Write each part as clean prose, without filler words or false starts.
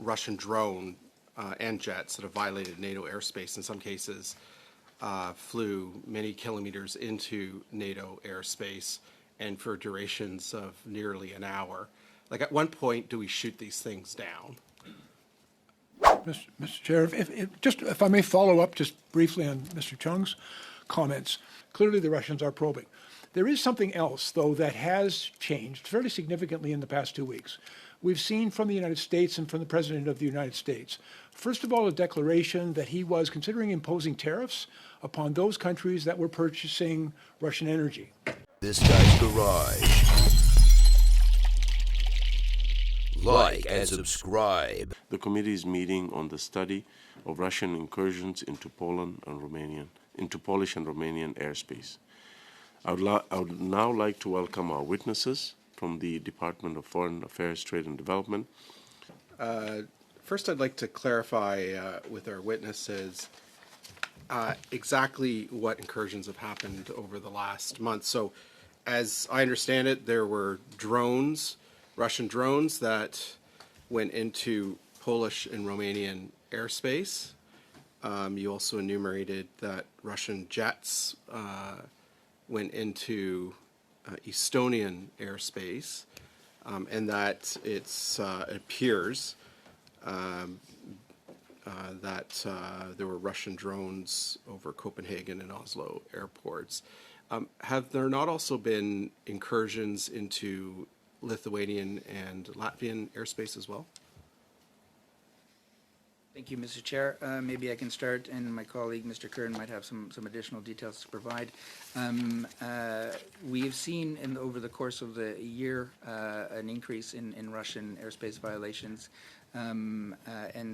Russian drone and jets that have violated NATO airspace. In some cases, flew many kilometers into NATO airspace and for durations of nearly an hour. Like, at one point, do we shoot these things down? Mr. Chair, if I may follow up just briefly on Mr. Chung's comments. Clearly, the Russians are probing. There is something else, though, that has changed fairly significantly in the past 2 weeks. We've seen from the United States and from the President of the United States, first of all, a declaration that he was considering imposing tariffs upon those countries that were purchasing Russian energy. This guy's garage. Like and subscribe. The committee is meeting on the study of Russian incursions into Polish and Romanian airspace. I would now like to welcome our witnesses from the Department of Foreign Affairs, Trade and Development. First, I'd like to clarify with our witnesses exactly what incursions have happened over the last month. So, as I understand it, there were drones, Russian drones, that went into Polish and Romanian airspace. You also enumerated that Russian jets went into Estonian airspace, and that it appears that there were Russian drones over Copenhagen and Oslo airports. Have there not also been incursions into Lithuanian and Latvian airspace as well? Thank you, Mr. Chair. Maybe I can start, and my colleague, Mr. Kern, might have some additional details to provide. We have seen over the course of the year an increase in Russian airspace violations, and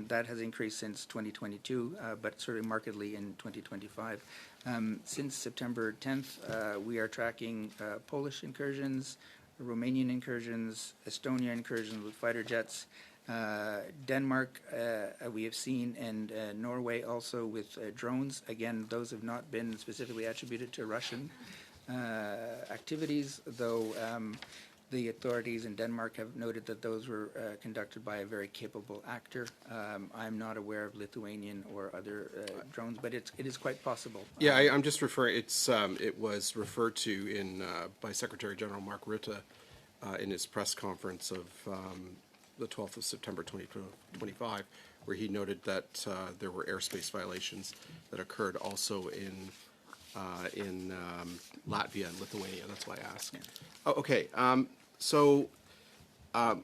that has increased since 2022, but certainly markedly in 2025. Since September 10th, we are tracking Polish incursions, Romanian incursions, Estonia incursions with fighter jets, Denmark we have seen, and Norway also with drones. Again, those have not been specifically attributed to Russian activities, though the authorities in Denmark have noted that those were conducted by a very capable actor. I'm not aware of Lithuanian or other drones, but it is quite possible. Yeah, I'm just referring. It was referred to by Secretary General Mark Rutte in his press conference of the 12th of September 2025, where he noted that there were airspace violations that occurred also in Latvia and Lithuania. That's why I asked. Yeah. Oh, okay. So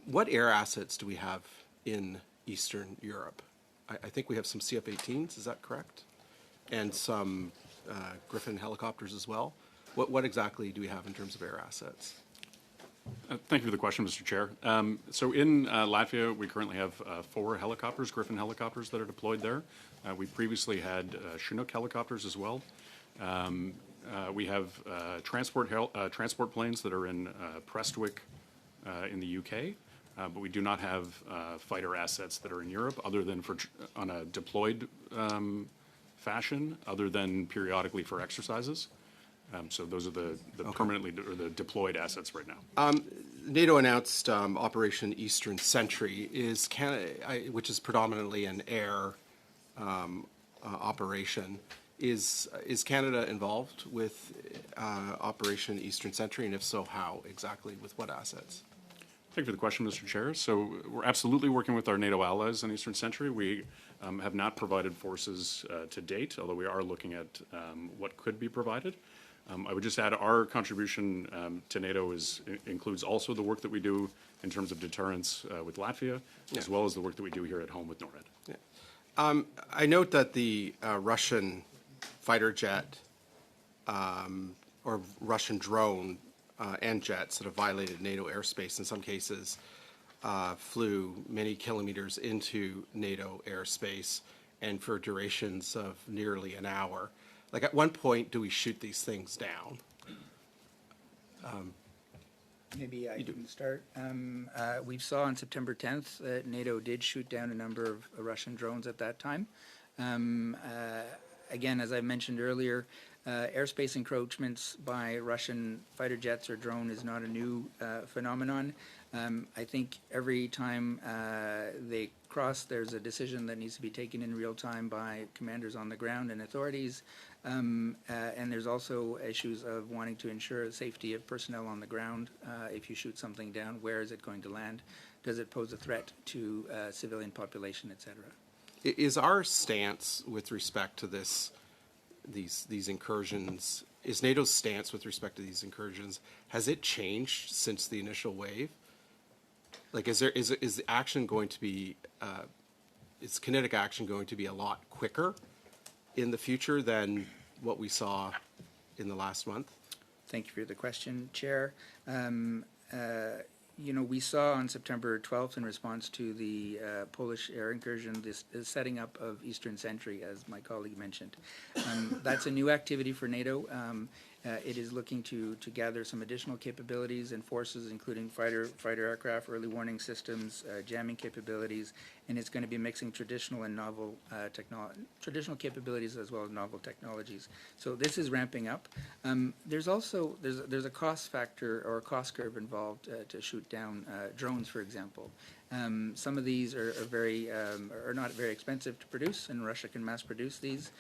what air assets do we have in Eastern Europe? I think we have some CF-18s. Is that correct? And some Griffin helicopters as well. What exactly do we have in terms of air assets? Thank you for the question, Mr. Chair. So in Latvia, we currently have 4 helicopters, Griffin helicopters, that are deployed there. We previously had Chinook helicopters as well. We have transport planes that are in Prestwick in the UK, but we do not have fighter assets that are in Europe, other than on a deployed fashion, other than periodically for exercises. So those are the permanently or the deployed assets right now. NATO announced Operation Eastern Sentry, which is predominantly an air operation. Is Canada involved with Operation Eastern Sentry, and if so, how exactly? With what assets? Thank you for the question, Mr. Chair. So we're absolutely working with our NATO allies on Eastern Sentry. We have not provided forces to date, although we are looking at what could be provided. I would just add our contribution to NATO includes also the work that we do in terms of deterrence with Latvia, as well as the work that we do here at home with NORAD. Yeah. I note that the Russian fighter jet or Russian drone and jets that have violated NATO airspace, in some cases, flew many kilometers into NATO airspace and for durations of nearly an hour. Like, at one point, do we shoot these things down? Maybe I can start. We saw on September 10th that NATO did shoot down a number of Russian drones at that time. Again, as I mentioned earlier, airspace encroachments by Russian fighter jets or drone is not a new phenomenon. I think every time they cross, there's a decision that needs to be taken in real time by commanders on the ground and authorities. And there's also issues of wanting to ensure the safety of personnel on the ground. If you shoot something down, where is it going to land? Does it pose a threat to civilian population, et cetera? Is our stance with respect to these incursions, is NATO's stance with respect to these incursions, has it changed since the initial wave? Like, is the action going to be, is kinetic action going to be a lot quicker in the future than what we saw in the last month? Thank you for the question, Chair. You know, we saw on September 12th, in response to the Polish air incursion, this setting up of Eastern Sentry, as my colleague mentioned. That's a new activity for NATO. It is looking to gather some additional capabilities and forces, including fighter aircraft, early warning systems, jamming capabilities, and it's going to be mixing traditional and novel traditional capabilities as well as novel technologies. So this is ramping up. There's also there's a cost factor or a cost curve involved to shoot down drones, for example. Some of these are not very expensive to produce, and Russia can mass produce these.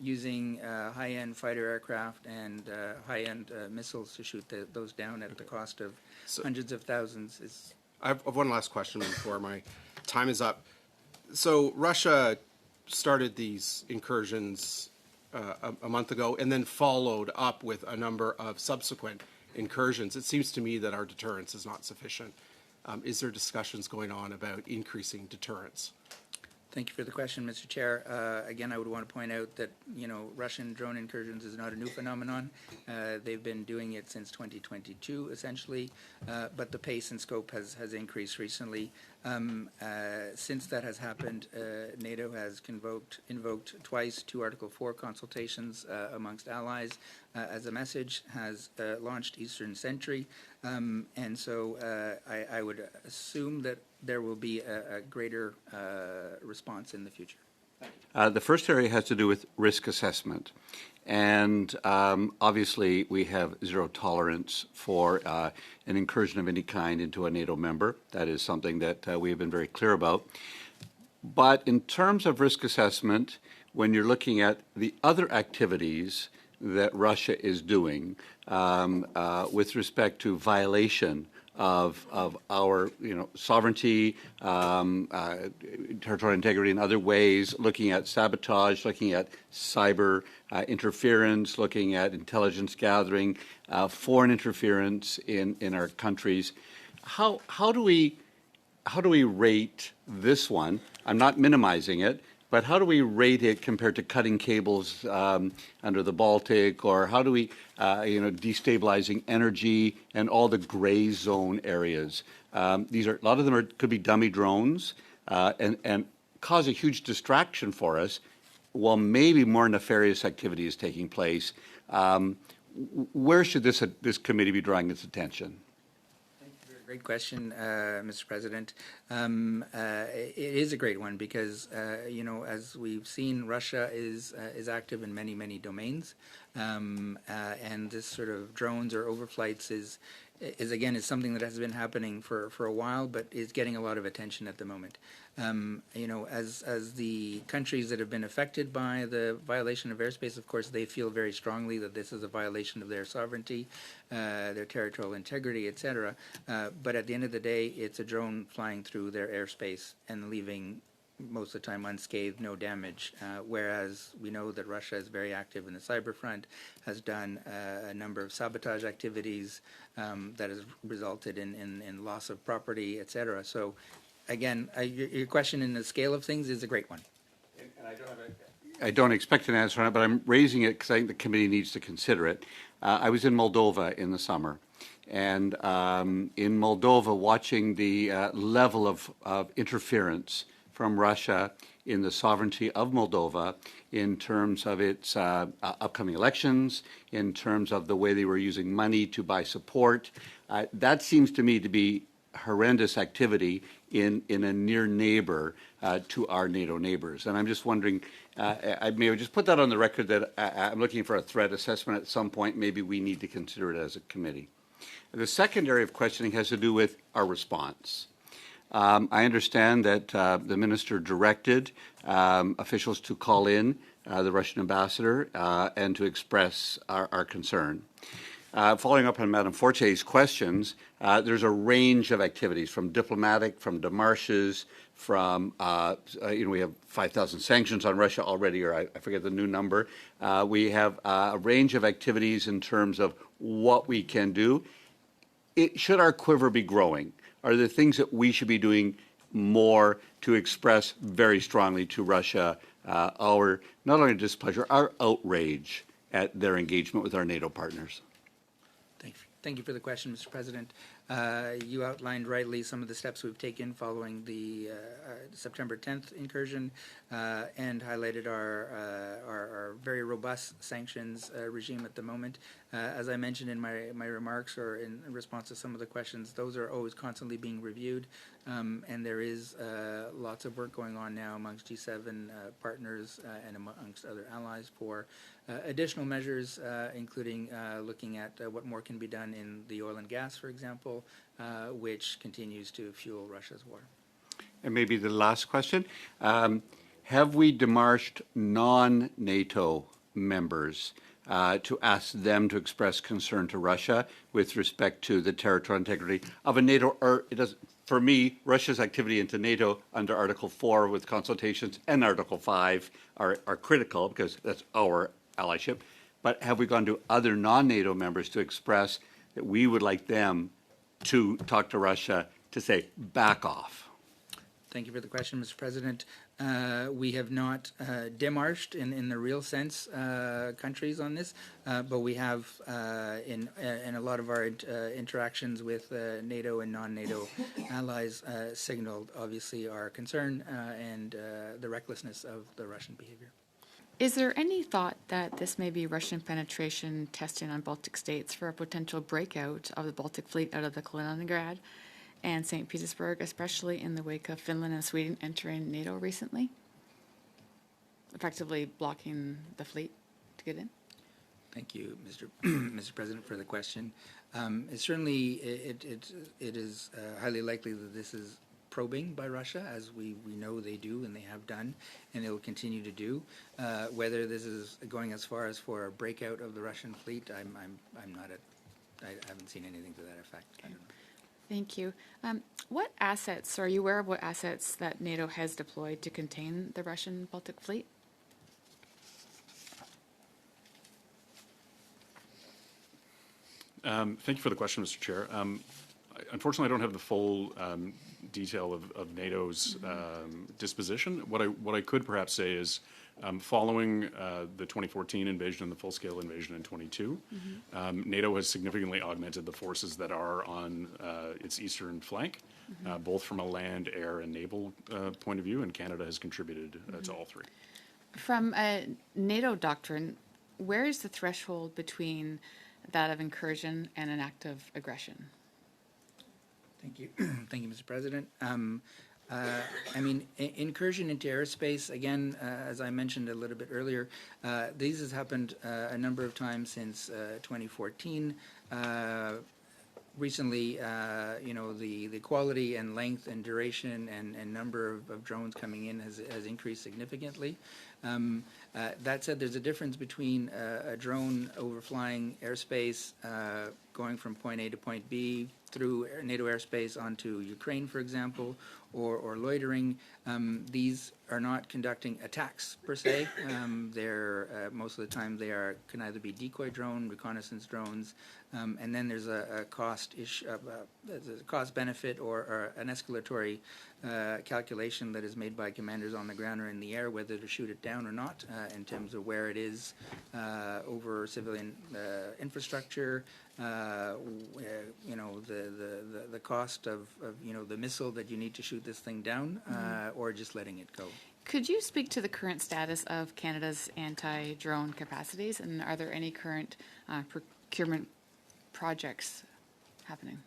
Using high-end fighter aircraft and high-end missiles to shoot those down at the cost of hundreds of thousands. I have one last question before my time is up. So Russia started these incursions a month ago and then followed up with a number of subsequent incursions. It seems to me that our deterrence is not sufficient. Is there discussions going on about increasing deterrence? Thank you for the question, Mr. Chair. Again, I would want to point out that, you know, Russian drone incursions is not a new phenomenon. They've been doing it since 2022, essentially, but the pace and scope has increased recently. Since that has happened, NATO has invoked twice 2 Article 4 consultations amongst allies as a message, has launched Eastern Sentry, and so I would assume that there will be a greater response in the future. The first area has to do with risk assessment. And obviously, we have zero tolerance for an incursion of any kind into a NATO member. That is something that we have been very clear about. But in terms of risk assessment, when you're looking at the other activities that Russia is doing with respect to violation of our sovereignty, territorial integrity in other ways, looking at sabotage, looking at cyber interference, looking at intelligence gathering, foreign interference in our countries. How do we rate this one? I'm not minimizing it, but how do we rate it compared to cutting cables under the Baltic, or how do we, destabilizing energy and all the gray zone areas? These are, a lot of them could be dummy drones and cause a huge distraction for us while maybe more nefarious activity is taking place. Where should this committee be drawing its attention? Great question, Mr. President. It is a great one because, as we've seen, Russia is active in many, many domains, and this sort of drones or overflights is something that has been happening for a while, but is getting a lot of attention at the moment. As the countries that have been affected by the violation of airspace, of course, they feel very strongly that this is a violation of their sovereignty, their territorial integrity, etc. But at the end of the day, it's a drone flying through their airspace and leaving most of the time unscathed, no damage, whereas we know that Russia is very active in the cyber front, has done a number of sabotage activities that has resulted in loss of property, etc. So again, your question in the scale of things is a great one. And I don't expect an answer on it, but I'm raising it because I think the committee needs to consider it. I was in Moldova in the summer, and in Moldova, watching the level of interference from Russia in the sovereignty of Moldova in terms of its upcoming elections, in terms of the way they were using money to buy support. That seems to me to be horrendous activity in a near neighbor to our NATO neighbors. And I'm just wondering, I may just put that on the record that I'm looking for a threat assessment at some point. Maybe we need to consider it as a committee. The second area of questioning has to do with our response. I understand that the minister directed officials to call in the Russian ambassador and to express our concern. Following up on Madame Fortier's questions, there's a range of activities from diplomatic, from demarches, from, we have 5,000 sanctions on Russia already, or I forget the new number. We have a range of activities in terms of what we can do. Should our quiver be growing? Are there things that we should be doing more to express very strongly to Russia our, not only displeasure, our outrage at their engagement with our NATO partners? Thank you for the question, Mr. President. You outlined rightly some of the steps we've taken following the September 10th incursion and highlighted our very robust sanctions regime at the moment. As I mentioned in my remarks or in response to some of the questions, those are always constantly being reviewed, and there is lots of work going on now amongst G7 partners and amongst other allies for additional measures, including looking at what more can be done in the oil and gas, for example, which continues to fuel Russia's war. And maybe the last question, have we demarched non-NATO members to ask them to express concern to Russia with respect to the territorial integrity of a NATO, or it doesn't, for me, Russia's activity into NATO under Article 4 with consultations and Article 5 are critical because that's our allyship. But have we gone to other non-NATO members to express that we would like them to talk to Russia to say, back off? Thank you for the question, Mr. President. We have not demarched in the real sense countries on this, but we have in a lot of our interactions with NATO and non-NATO allies signaled obviously our concern and the recklessness of the Russian behavior. Is there any thought that this may be Russian penetration testing on Baltic states for a potential breakout of the Baltic fleet out of the Kaliningrad and St. Petersburg, especially in the wake of Finland and Sweden entering NATO recently? Effectively blocking the fleet to get in? Thank you, Mr. President, for the question. It is highly likely that this is probing by Russia, as we know they do and they have done, and they will continue to do. Whether this is going as far as for a breakout of the Russian fleet, I haven't seen anything to that effect. I don't know. Thank you. What assets, are you aware of what assets that NATO has deployed to contain the Russian Baltic fleet? Thank you for the question, Mr. Chair. Unfortunately, I don't have the full detail of NATO's disposition. What I could perhaps say is, following the 2014 invasion and the full-scale invasion in 22, NATO has significantly augmented the forces that are on its eastern flank, both from a land, air, and naval point of view, and Canada has contributed to all three. From a NATO doctrine, where is the threshold between that of incursion and an act of aggression? Thank you. Thank you, Mr. President. Incursion into airspace, again, as I mentioned a little bit earlier, these has happened a number of times since 2014. Recently, the quality and length and duration and number of drones coming in has increased significantly. That said, there's a difference between a drone overflying airspace, going from point A to point B through NATO airspace onto Ukraine, for example, or loitering. These are not conducting attacks per se. They're most of the time can either be decoy drone, reconnaissance drones, and then there's a cost cost benefit or an escalatory calculation that is made by commanders on the ground or in the air whether to shoot it down or not in terms of where it is over civilian infrastructure. The cost of the missile that you need to shoot this thing down, or just letting it go. Could you speak to the current status of Canada's anti-drone capacities, and are there any current procurement projects happening?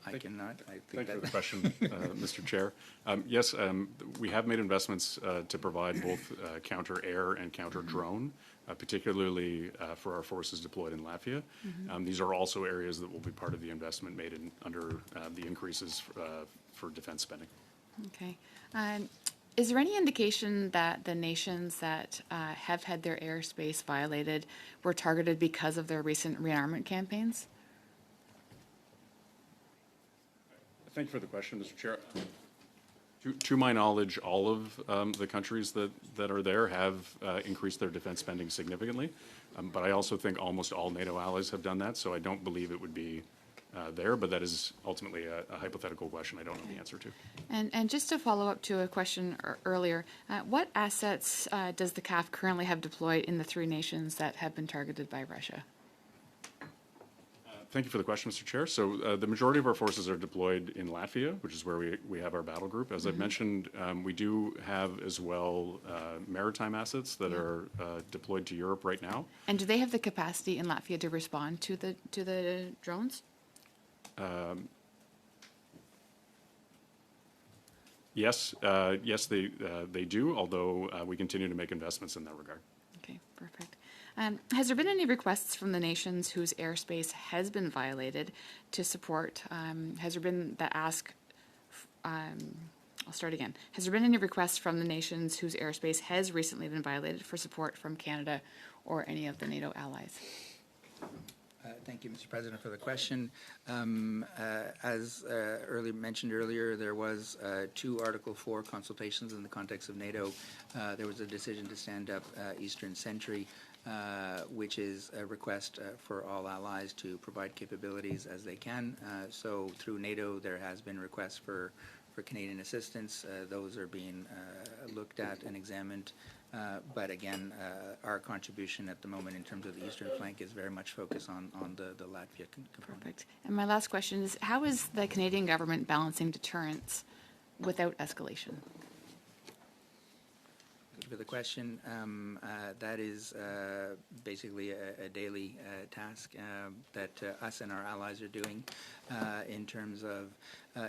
I cannot. Thank you for the question, Mr. Chair. Yes, we have made investments to provide both counter-air and counter-drone particularly for our forces deployed in Latvia. These are also areas that will be part of the investment made under the increases for defense spending. Okay. Is there any indication that the nations that have had their airspace violated were targeted because of their recent rearmament campaigns? Thank you for the question, Mr. Chair. To my knowledge, all of the countries that are there have increased their defense spending significantly. But I also think almost all NATO allies have done that, so I don't believe it would be there, but that is ultimately a hypothetical question I don't know the answer to. And just to follow up to a question earlier, what assets does the CAF currently have deployed in the three nations that have been targeted by Russia? Thank you for the question, Mr. Chair. So the majority of our forces are deployed in Latvia, which is where we have our battle group. As I've mentioned, we do have as well maritime assets that are deployed to Europe right now. And do they have the capacity in Latvia to respond to the drones? Yes, they do, although we continue to make investments in that regard. Okay, perfect. Has there been any requests from the nations whose airspace has been violated to support? Has there been that ask? I'll start again. Has there been any requests from the nations whose airspace has recently been violated for support from Canada or any of the NATO allies? Thank you, Mr. President, for the question. As mentioned earlier, there was 2 Article 4 consultations in the context of NATO. There was a decision to stand up Eastern Sentry, which is a request for all allies to provide capabilities as they can. So through NATO, there has been requests for Canadian assistance. Those are being looked at and examined. But again, our contribution at the moment in terms of the eastern flank is very much focused on the Latvia component. Perfect. And my last question is, how is the Canadian government balancing deterrence without escalation? Thank you for the question. That is basically a daily task that us and our allies are doing in terms of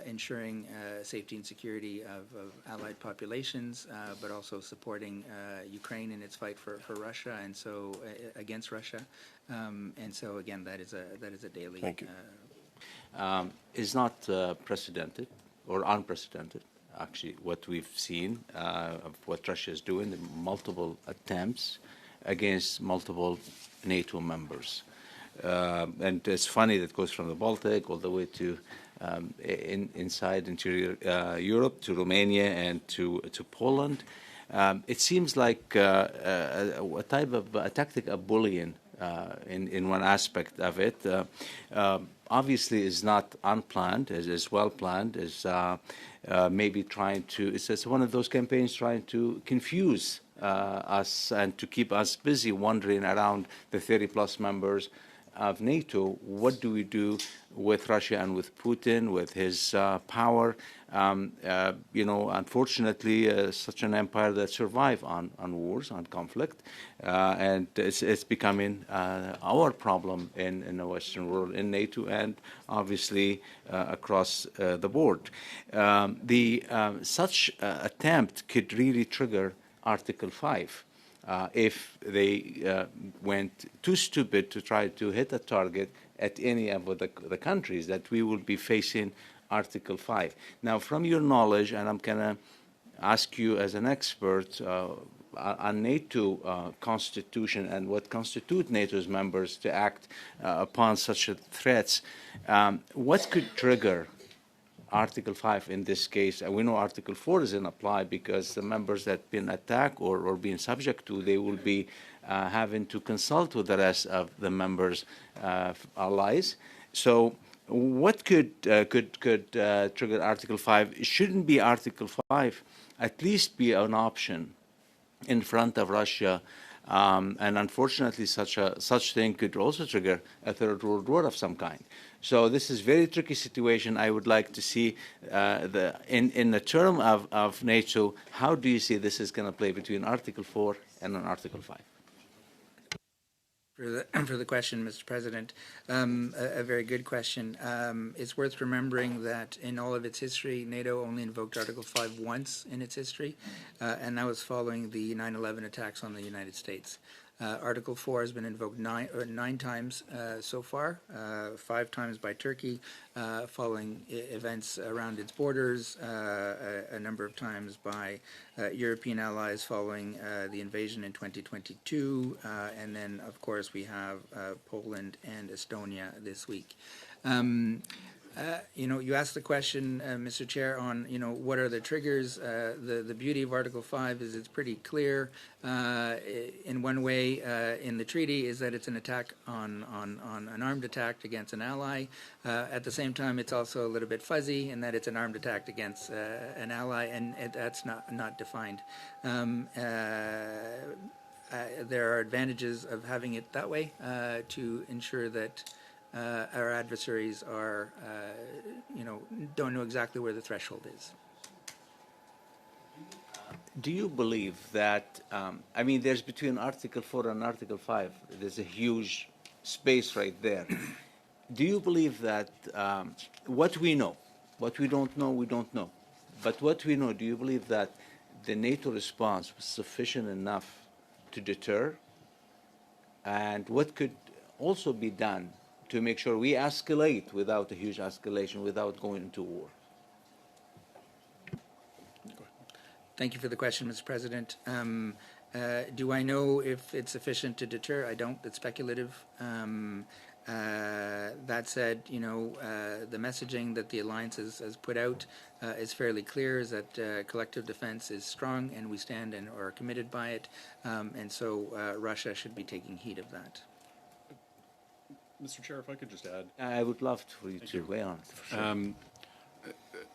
ensuring safety and security of allied populations, but also supporting Ukraine in its fight for Russia and so against Russia. And so again, that is a daily. Thank you. Is not precedented or unprecedented. Actually, what we've seen of what Russia is doing, the multiple attempts against multiple NATO members. And it's funny that goes from the Baltic all the way to inside interior Europe, to Romania and to Poland. It seems like a type of a tactic of bullying in one aspect of it. Obviously is not unplanned, is well planned, is maybe trying to, it's one of those campaigns trying to confuse us and to keep us busy wandering around the 30-plus members of NATO. What do we do with Russia and with Putin, with his power? You know, unfortunately, such an empire that survives on wars, on conflict, and it's becoming our problem in the Western world, in NATO, and obviously across the board. Such attempt could really trigger Article 5. If they went too stupid to try to hit a target at any of the countries, that we will be facing Article 5. Now, from your knowledge, and I'm going to ask you as an expert on NATO constitution and what constitute NATO's members to act upon such threats, what could trigger Article 5 in this case? We know Article 4 doesn't apply because the members that have been attacked or being subject to, they will be having to consult with the rest of the members' allies. So what could trigger Article 5? It shouldn't be Article 5, at least be an option in front of Russia. And unfortunately, such thing could also trigger a third world war of some kind. So this is a very tricky situation. I would like to see in the term of NATO, how do you see this is going to play between Article 4 and Article 5? For the question, Mr. President, a very good question. It's worth remembering that in all of its history, NATO only invoked Article 5 once in its history, and that was following the 9/11 attacks on the United States. Article 4 has been invoked nine times so far, 5 times by Turkey following events around its borders, a number of times by European allies following the invasion in 2022, and then, of course, we have Poland and Estonia this week. You asked the question, Mr. Chair, on, what are the triggers? The beauty of Article 5 is it's pretty clear. In one way, in the treaty, is that it's an attack on an armed attack against an ally. At the same time, it's also a little bit fuzzy in that it's an armed attack against an ally, and that's not defined. There are advantages of having it that way to ensure that our adversaries are, don't know exactly where the threshold is. Do you believe that, there's between Article 4 and Article 5, there's a huge space right there. Do you believe that what we know, what we don't know, we don't know, but what we know, do you believe that the NATO response was sufficient enough to deter? And what could also be done to make sure we escalate without a huge escalation, without going into war? Thank you for the question, Mr. President. Do I know if it's sufficient to deter? I don't. It's speculative. That said, the messaging that the alliance has put out is fairly clear, is that collective defense is strong and we stand and are committed by it. And so Russia should be taking heed of that. Mr. Chair, if I could just add. I would love for you to weigh on it, for sure.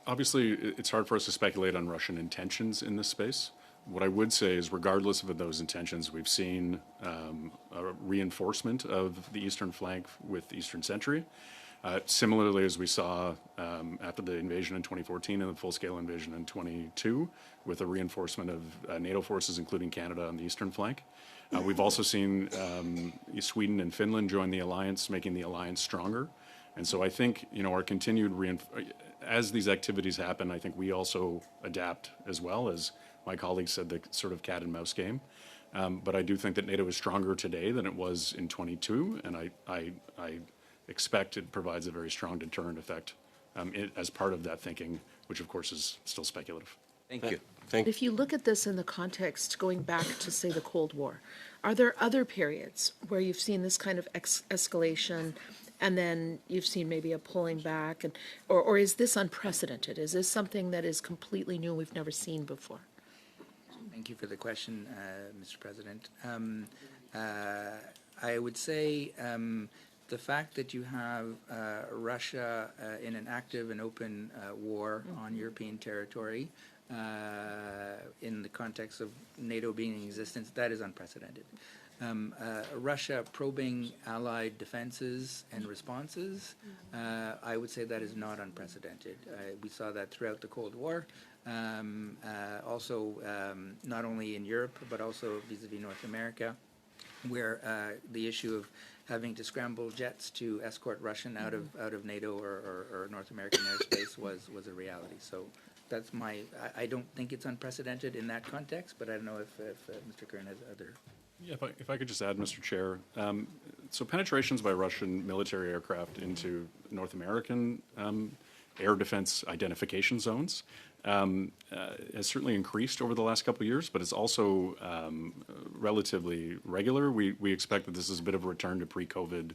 Obviously, it's hard for us to speculate on Russian intentions in this space. What I would say is, regardless of those intentions, we've seen a reinforcement of the eastern flank with Eastern Sentry. Similarly, as we saw after the invasion in 2014 and the full-scale invasion in 22, with a reinforcement of NATO forces, including Canada, on the eastern flank. We've also seen Sweden and Finland join the alliance, making the alliance stronger. And so I think, our continued as these activities happen, I think we also adapt as well, as my colleague said, the sort of cat and mouse game. But I do think that NATO is stronger today than it was in 22, and I expect it provides a very strong deterrent effect as part of that thinking, which of course is still speculative. Thank you. If you look at this in the context, going back to, say, the Cold War, are there other periods where you've seen this kind of escalation and then you've seen maybe a pulling back, or is this unprecedented? Is this something that is completely new and we've never seen before? Thank you for the question, Mr. President. I would say the fact that you have Russia in an active and open war on European territory in the context of NATO being in existence, that is unprecedented. Russia probing allied defenses and responses, I would say that is not unprecedented. We saw that throughout the Cold War, also not only in Europe, but also vis-a-vis North America, where the issue of having to scramble jets to escort Russian out of NATO or North American airspace was a reality. So that's I don't think it's unprecedented in that context, but I don't know if Mr. Kern has other. Yeah, if I could just add, Mr. Chair. So penetrations by Russian military aircraft into North American air defense identification zones has certainly increased over the last couple of years, but it's also relatively regular. We expect that this is a bit of a return to pre-COVID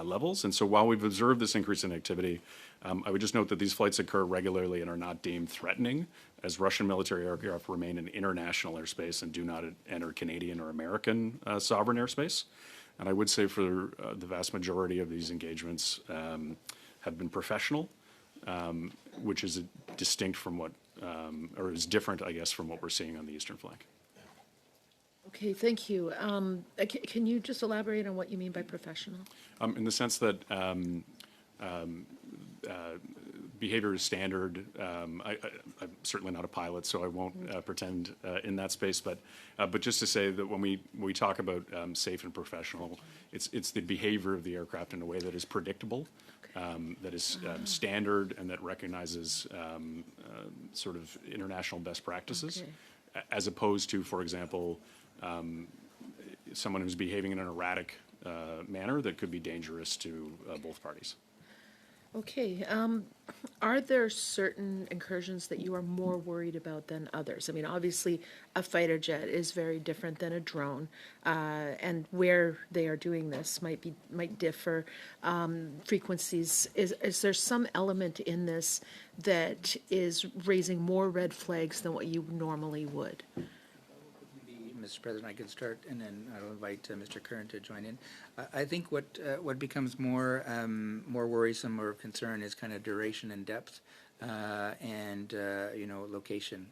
levels. And so while we've observed this increase in activity, I would just note that these flights occur regularly and are not deemed threatening, as Russian military aircraft remain in international airspace and do not enter Canadian or American sovereign airspace. And I would say for the vast majority of these engagements have been professional, which is distinct from what, or is different, I guess, from what we're seeing on the eastern flank. Okay, thank you. Can you just elaborate on what you mean by professional? In the sense that behavior is standard. I'm certainly not a pilot, so I won't pretend in that space. But just to say that when we talk about safe and professional, it's the behavior of the aircraft in a way that is predictable, that is standard, and that recognizes sort of international best practices, as opposed to, for example, someone who's behaving in an erratic manner that could be dangerous to both parties. Okay, are there certain incursions that you are more worried about than others? I mean, obviously, a fighter jet is very different than a drone, and where they are doing this might differ. Frequencies, is there some element in this that is raising more red flags than what you normally would? Mr. President, I could start, and then I'll invite Mr. Curran to join in. I think what becomes more worrisome or of concern is kind of duration and depth, and location.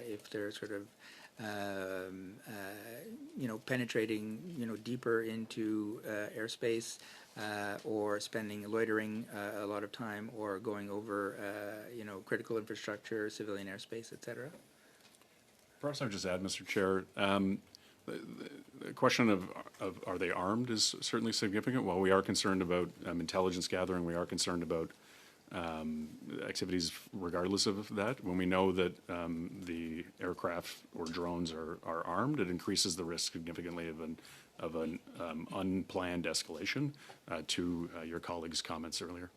If they're sort of penetrating deeper into airspace, or loitering a lot of time, or going over critical infrastructure, civilian airspace, etc. Perhaps I would just add, Mr. Chair, the question of are they armed is certainly significant. While we are concerned about intelligence gathering, we are concerned about activities regardless of that. When we know that the aircraft or drones are armed, it increases the risk significantly of an unplanned escalation, to your colleague's comments earlier.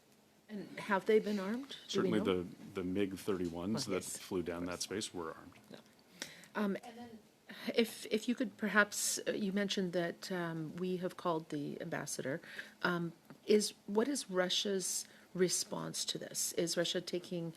And have they been armed? Do we Certainly know? the MiG-31s that yes, flew down that space were armed. And then, if you could perhaps, you mentioned that we have called the ambassador. What is Russia's response to this? Is Russia taking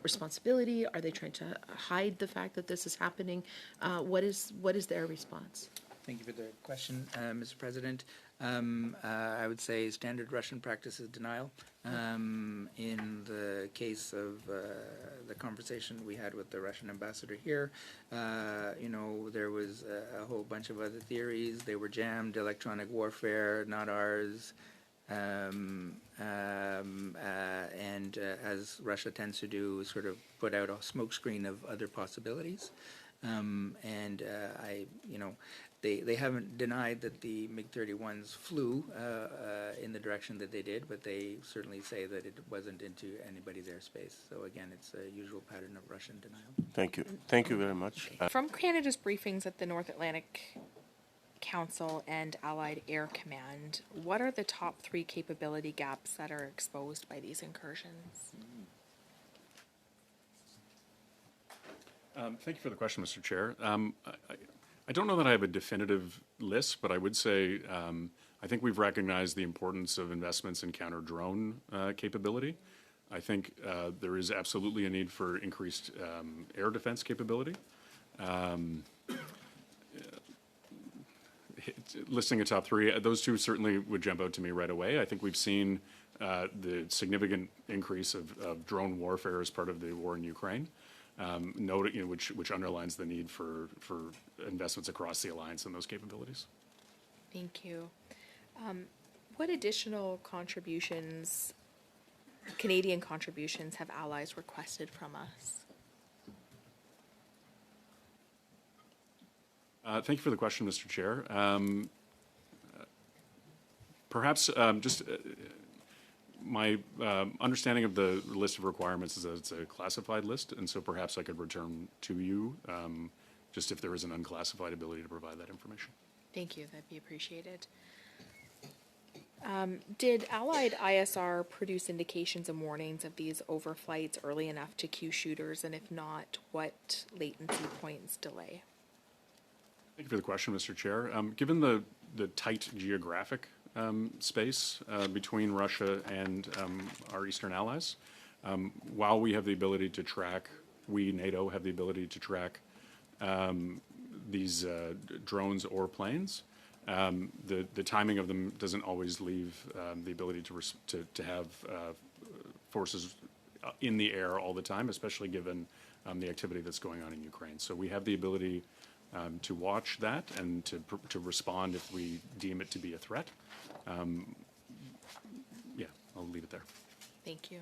responsibility? Are they trying to hide the fact that this is happening? What is their response? Thank you for the question, Mr. President. I would say standard Russian practice is denial. In the case of the conversation we had with the Russian ambassador here, there was a whole bunch of other theories. They were jammed, electronic warfare, not ours. And as Russia tends to do, sort of put out a smokescreen of other possibilities. They haven't denied that the MiG-31s flew in the direction that they did, but they certainly say that it wasn't into anybody's airspace. So again, it's a usual pattern of Russian denial. Thank you. Thank you very much. From Canada's briefings at the North Atlantic Council and Allied Air Command, what are the top 3 capability gaps that are exposed by these incursions? Thank you for the question, Mr. Chair. I don't know that I have a definitive list, but I would say I think we've recognized the importance of investments in counter-drone capability. I think there is absolutely a need for increased air defense capability. Listing a top 3, those 2 certainly would jump out to me right away. I think we've seen the significant increase of drone warfare as part of the war in Ukraine. Which underlines the need for investments across the alliance in those capabilities. Thank you. What additional contributions, Canadian contributions, have allies requested from us? Thank you for the question, Mr. Chair. Perhaps just my understanding of the list of requirements is that it's a classified list, and so perhaps I could return to you just if there is an unclassified ability to provide that information. Thank you, that'd be appreciated. Did Allied ISR produce indications and warnings of these overflights early enough to cue shooters, and if not, what latency points delay? Thank you for the question, Mr. Chair. Given the tight geographic space between Russia and our eastern allies, while we have the ability to track, NATO, have the ability to track these drones or planes, the timing of them doesn't always leave the ability to have forces in the air all the time, especially given the activity that's going on in Ukraine. So we have the ability to watch that and to respond if we deem it to be a threat. Yeah, I'll leave it there. Thank you.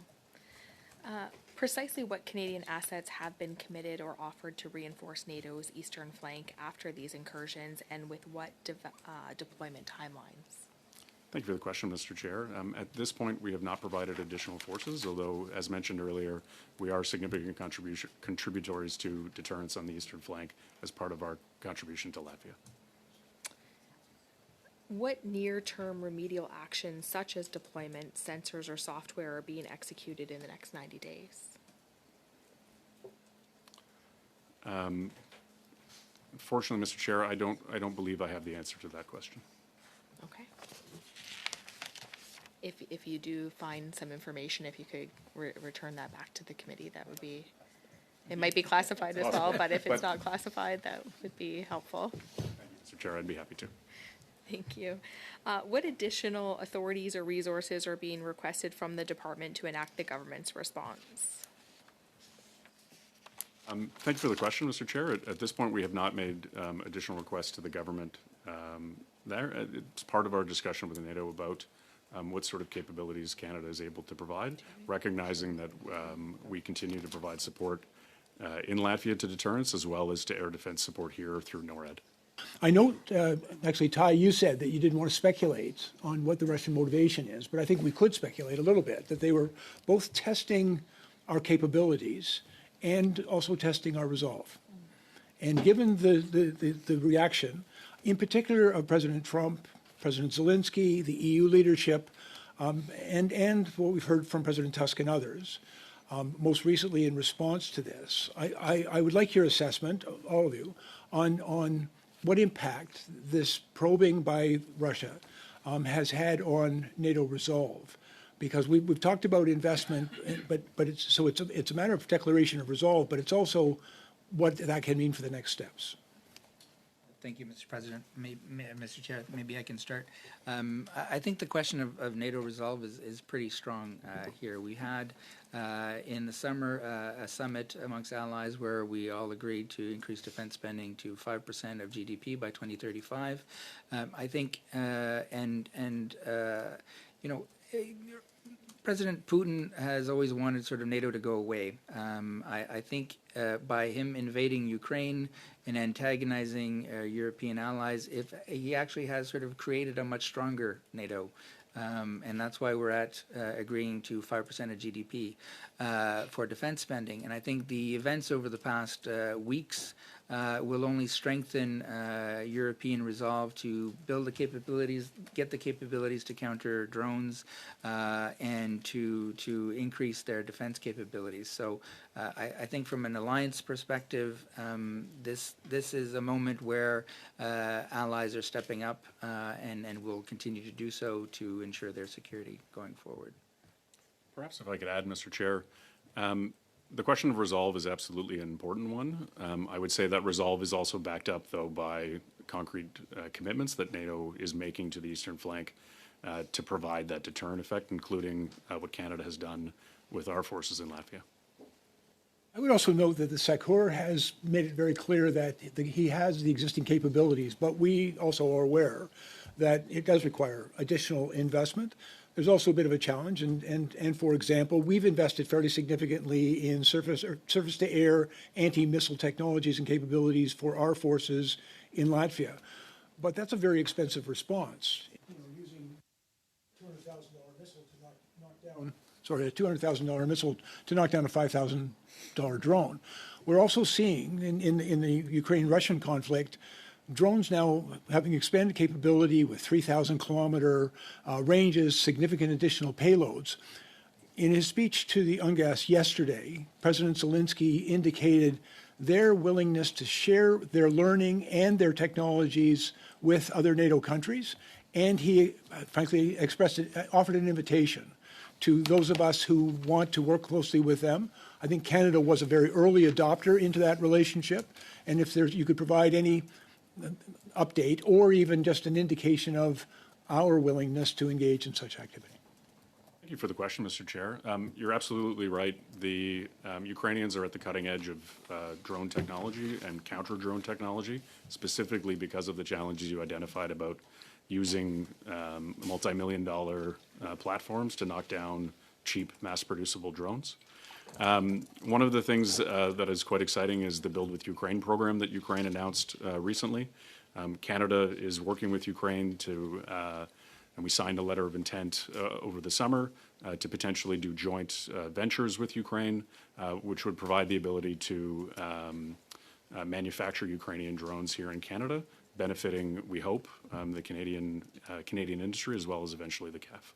Precisely what Canadian assets have been committed or offered to reinforce NATO's eastern flank after these incursions, and with what deployment timelines? Thank you for the question, Mr. Chair. At this point, we have not provided additional forces, although, as mentioned earlier, we are significant contributories to deterrence on the eastern flank as part of our contribution to Latvia. What near-term remedial actions, such as deployment, sensors, or software, are being executed in the next 90 days? Fortunately, Mr. Chair, I don't believe I have the answer to that question. Okay. If you do find some information, if you could return that back to the committee, that would be, it might be classified as well, but if it's not classified, that would be helpful. Mr. Chair, I'd be happy to. Thank you. What additional authorities or resources are being requested from the department to enact the government's response? Thank you for the question, Mr. Chair. At this point, we have not made additional requests to the government there. It's part of our discussion with NATO about what sort of capabilities Canada is able to provide, recognizing that we continue to provide support in Latvia to deterrence as well as to air defense support here through NORAD. I note, actually, Ty, you said that you didn't want to speculate on what the Russian motivation is, but I think we could speculate a little bit, that they were both testing our capabilities and also testing our resolve. And given the reaction, in particular of President Trump, President Zelensky, the EU leadership, and what we've heard from President Tusk and others, most recently in response to this, I would like your assessment, all of you, on what impact this probing by Russia has had on NATO resolve. Because we've talked about investment, but it's a matter of declaration of resolve, but it's also what that can mean for the next steps. Thank you, Mr. President. Mr. Chair, maybe I can start. I think the question of NATO resolve is pretty strong here. We had in the summer a summit amongst allies where we all agreed to increase defense spending to 5% of GDP by 2035. I think, President Putin has always wanted sort of NATO to go away. I think by him invading Ukraine and antagonizing European allies, if he actually has sort of created a much stronger NATO. And that's why we're at agreeing to 5% of GDP for defense spending. And I think the events over the past weeks will only strengthen European resolve to build the capabilities, get the capabilities to counter drones, and to increase their defense capabilities. So I think from an alliance perspective, this is a moment where allies are stepping up and will continue to do so to ensure their security going forward. Perhaps if I could add, Mr. Chair, the question of resolve is absolutely an important one. I would say that resolve is also backed up, though, by concrete commitments that NATO is making to the eastern flank to provide that deterrent effect, including what Canada has done with our forces in Latvia. I would also note that the SECUR has made it very clear that he has the existing capabilities, but we also are aware that it does require additional investment. There's also a bit of a challenge, and for example, we've invested fairly significantly in surface-to-air anti-missile technologies and capabilities for our forces in Latvia. But that's a very expensive response. Using $200,000 missile to knock down, a $200,000 missile to knock down a $5,000 drone. We're also seeing in the Ukraine-Russian conflict, drones now having expanded capability with 3,000-kilometer ranges, significant additional payloads. In his speech to the UNGAS yesterday, President Zelensky indicated their willingness to share their learning and their technologies with other NATO countries, and he frankly offered an invitation to those of us who want to work closely with them. I think Canada was a very early adopter into that relationship, and if you could provide any update or even just an indication of our willingness to engage in such activity. Thank you for the question, Mr. Chair. You're absolutely right. The Ukrainians are at the cutting edge of drone technology and counter-drone technology, specifically because of the challenges you identified about using multi-million-dollar platforms to knock down cheap, mass-producible drones. One of the things that is quite exciting is the Build with Ukraine program that Ukraine announced recently. Canada is working with Ukraine and we signed a letter of intent over the summer to potentially do joint ventures with Ukraine, which would provide the ability to manufacture Ukrainian drones here in Canada benefiting, we hope, the Canadian industry as well as eventually the CAF.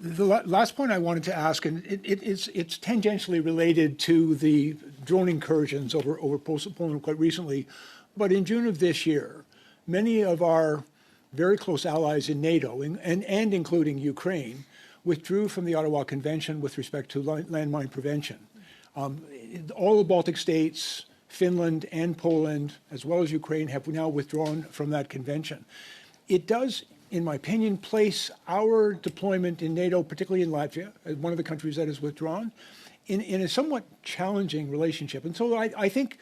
The last point I wanted to ask, and it's tangentially related to the drone incursions over Poland quite recently, but in June of this year, many of our very close allies in NATO, and including Ukraine, withdrew from the Ottawa Convention with respect to landmine prevention. All the Baltic states, Finland and Poland, as well as Ukraine, have now withdrawn from that convention. It does, in my opinion, place our deployment in NATO, particularly in Latvia, as one of the countries that has withdrawn, in a somewhat challenging relationship. And so I think,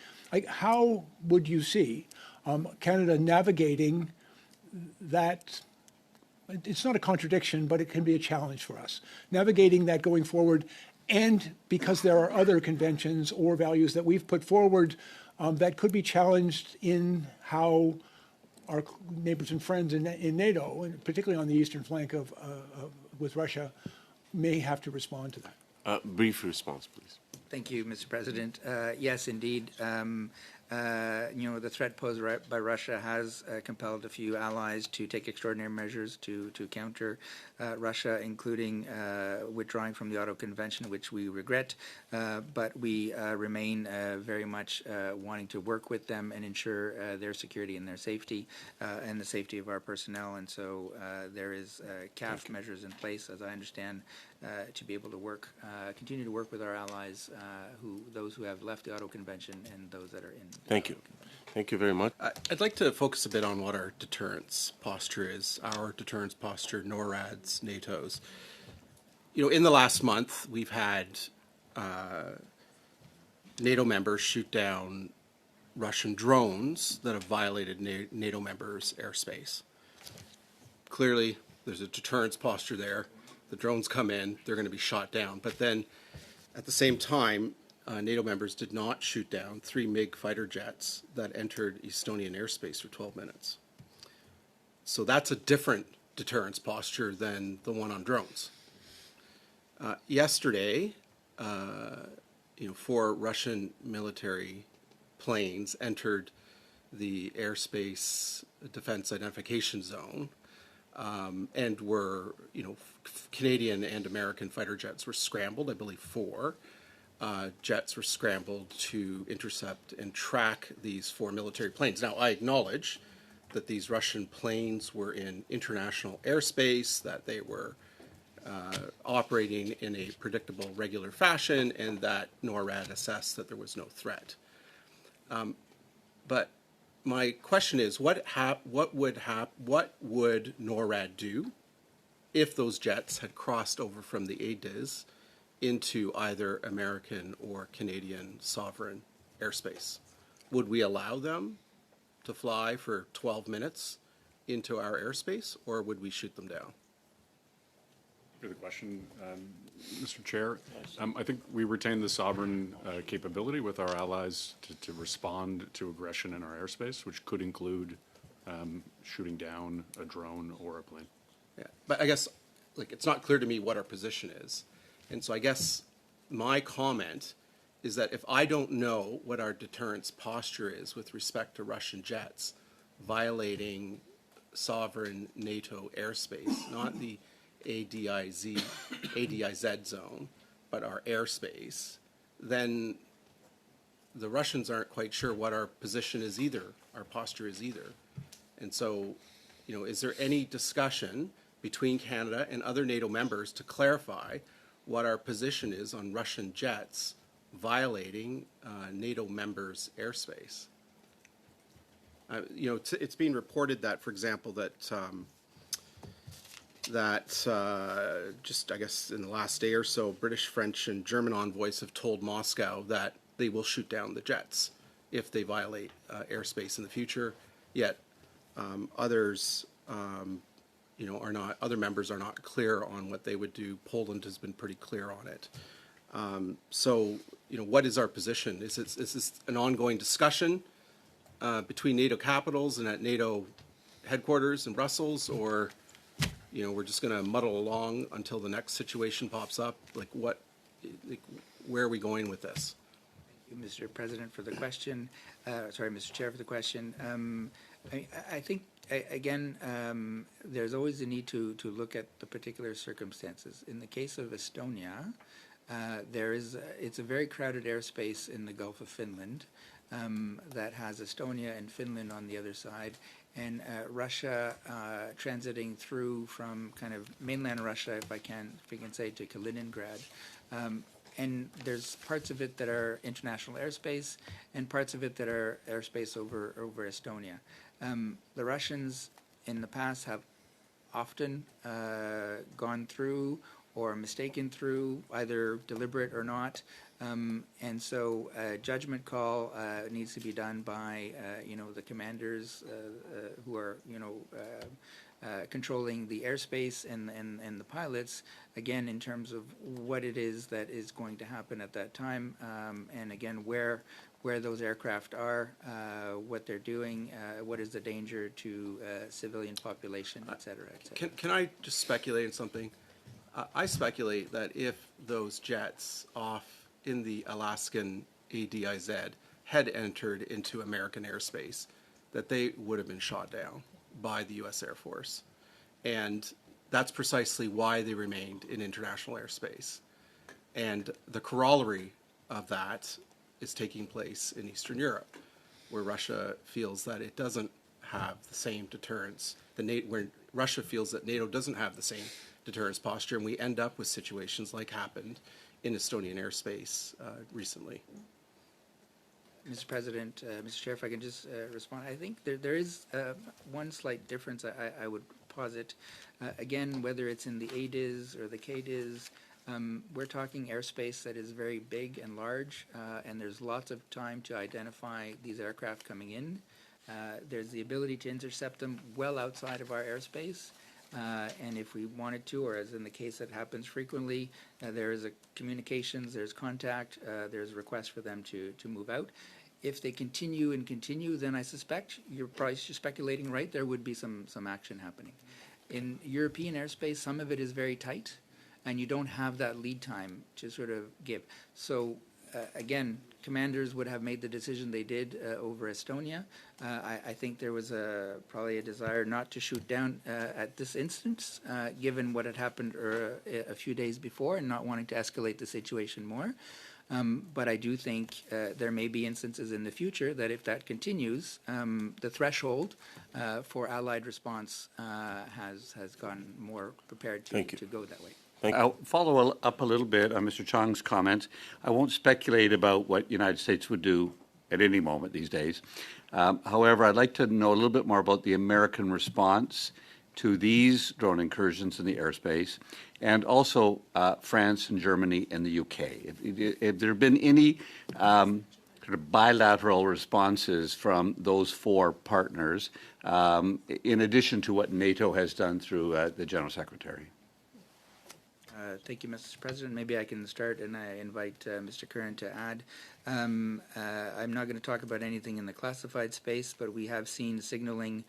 how would you see Canada navigating that? It's not a contradiction, but it can be a challenge for us, navigating that going forward. And because there are other conventions or values that we've put forward that could be challenged in how our neighbors and friends in NATO, and particularly on the eastern flank with Russia, may have to respond to that. Brief response, please. Thank you, Mr. President. Yes, indeed. The threat posed by Russia has compelled a few allies to take extraordinary measures to counter Russia, including withdrawing from the Ottawa Convention, which we regret. But we remain very much wanting to work with them and ensure their security and their safety and the safety of our personnel. And so there is CAF measures in place, as I understand, to be able to work, continue to work with our allies, those who have left the Ottawa Convention and those that are in. Thank you. Thank you very much. I'd like to focus a bit on what our deterrence posture is, our deterrence posture, NORAD's, NATO's. In the last month, we've had NATO members shoot down Russian drones that have violated NATO members' airspace. Clearly, there's a deterrence posture there. The drones come in, they're going to be shot down. But then, at the same time, NATO members did not shoot down 3 MiG fighter jets that entered Estonian airspace for 12 minutes. So that's a different deterrence posture than the one on drones. Yesterday, 4 Russian military planes entered the airspace defense identification zone, and were, Canadian and American fighter jets were scrambled, I believe 4. Jets were scrambled to intercept and track these 4 military planes. Now, I acknowledge that these Russian planes were in international airspace, that they were operating in a predictable, regular fashion, and that NORAD assessed that there was no threat. But my question is, what would NORAD do if those jets had crossed over from the ADIZ into either American or Canadian sovereign airspace? Would we allow them to fly for 12 minutes into our airspace, or would we shoot them down? For the question, Mr. Chair, I think we retain the sovereign capability with our allies to respond to aggression in our airspace, which could include shooting down a drone or a plane. Yeah, but I guess it's not clear to me what our position is. And so I guess my comment is that if I don't know what our deterrence posture is with respect to Russian jets violating sovereign NATO airspace, not the ADIZ zone, but our airspace, then the Russians aren't quite sure what our position is either, our posture is either. And so, is there any discussion between Canada and other NATO members to clarify what our position is on Russian jets violating NATO members' airspace? It's being reported that, for example, just I guess in the last day or so, British, French, and German envoys have told Moscow that they will shoot down the jets if they violate airspace in the future. Yet others are not, other members are not clear on what they would do. Poland has been pretty clear on it. So, what is our position? Is this an ongoing discussion between NATO capitals and at NATO headquarters in Brussels, or, we're just going to muddle along until the next situation pops up? Where are we going with this? Mr. President, for the question. Mr. Chair, for the question. I think, again, there's always a need to look at the particular circumstances. In the case of Estonia, it's a very crowded airspace in the Gulf of Finland that has Estonia and Finland on the other side, and Russia transiting through from kind of mainland Russia, if we can say, to Kaliningrad. And there's parts of it that are international airspace and parts of it that are airspace over Estonia. The Russians in the past have often gone through or mistaken through, either deliberate or not. And so a judgment call needs to be done by, the commanders who are, controlling the airspace and the pilots, again, in terms of what it is that is going to happen at that time, and again, where those aircraft are, what they're doing, what is the danger to civilian population, et cetera, et cetera. Can I just speculate on something? I speculate that if those jets off in the Alaskan ADIZ had entered into American airspace, that they would have been shot down by the U.S. Air Force. And that's precisely why they remained in international airspace. And the corollary of that is taking place in Eastern Europe, where Russia feels that it doesn't have the same deterrence, where Russia feels that NATO doesn't have the same deterrence posture, and we end up with situations like happened in Estonian airspace recently. Mr. President, Mr. Chair, if I can just respond, I think there is one slight difference I would posit. Again, whether it's in the ADIZ or the KDIZ, we're talking airspace that is very big and large, and there's lots of time to identify these aircraft coming in. There's the ability to intercept them well outside of our airspace. And if we wanted to, or as in the case that happens frequently, there is a communications, there's contact, there's a request for them to move out. If they continue, then I suspect, you're probably speculating right, there would be some action happening. In European airspace, some of it is very tight, and you don't have that lead time to sort of give. So again, commanders would have made the decision they did over Estonia. I think there was probably a desire not to shoot down at this instance, given what had happened a few days before, and not wanting to escalate the situation more. But I do think there may be instances in the future that if that continues, the threshold for Allied response has gone more prepared to go that way. I'll follow up a little bit on Mr. Chong's comments. I won't speculate about what the United States would do at any moment these days. However, I'd like to know a little bit more about the American response to these drone incursions in the airspace, and also France and Germany and the UK. If there have been any sort of bilateral responses from those four partners, in addition to what NATO has done through the General Secretary. Thank you, Mr. President. Maybe I can start, and I invite Mr. Curran to add. I'm not going to talk about anything in the classified space, but we have seen signaling,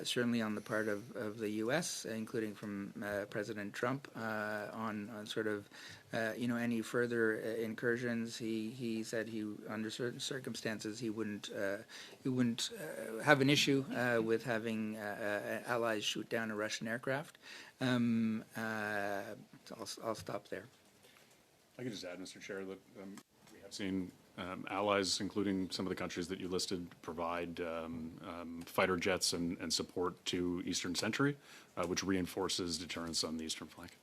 certainly on the part of the U.S., including from President Trump, on sort of, any further incursions. He said under certain circumstances, he wouldn't have an issue with having allies shoot down a Russian aircraft. I'll stop there. I could just add, Mr. Chair, that we have seen allies, including some of the countries that you listed, provide fighter jets and support to Eastern Sentry, which reinforces deterrence on the eastern flank.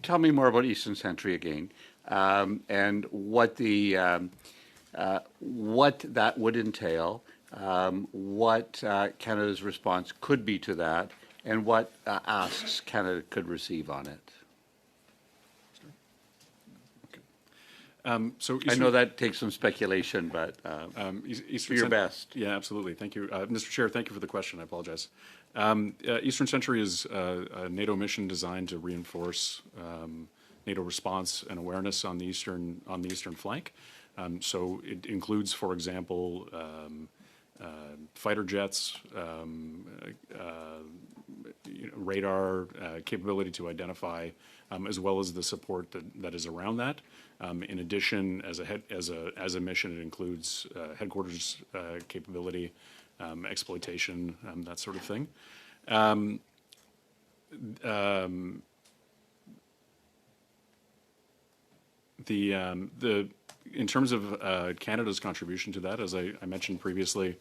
Tell me more about Eastern Sentry again, and what what that would entail, what Canada's response could be to that, and what asks Canada could receive on it. So I know that takes some speculation, but do your best. Yeah, absolutely. Thank you. Mr. Chair, thank you for the question. I apologize. Eastern Sentry is a NATO mission designed to reinforce NATO response and awareness on the eastern flank. So it includes, for example, fighter jets, radar, capability to identify as well as the support that is around that. In addition, as a mission, it includes headquarters capability, exploitation, that sort of thing. In terms of Canada's contribution to that, as I mentioned previously,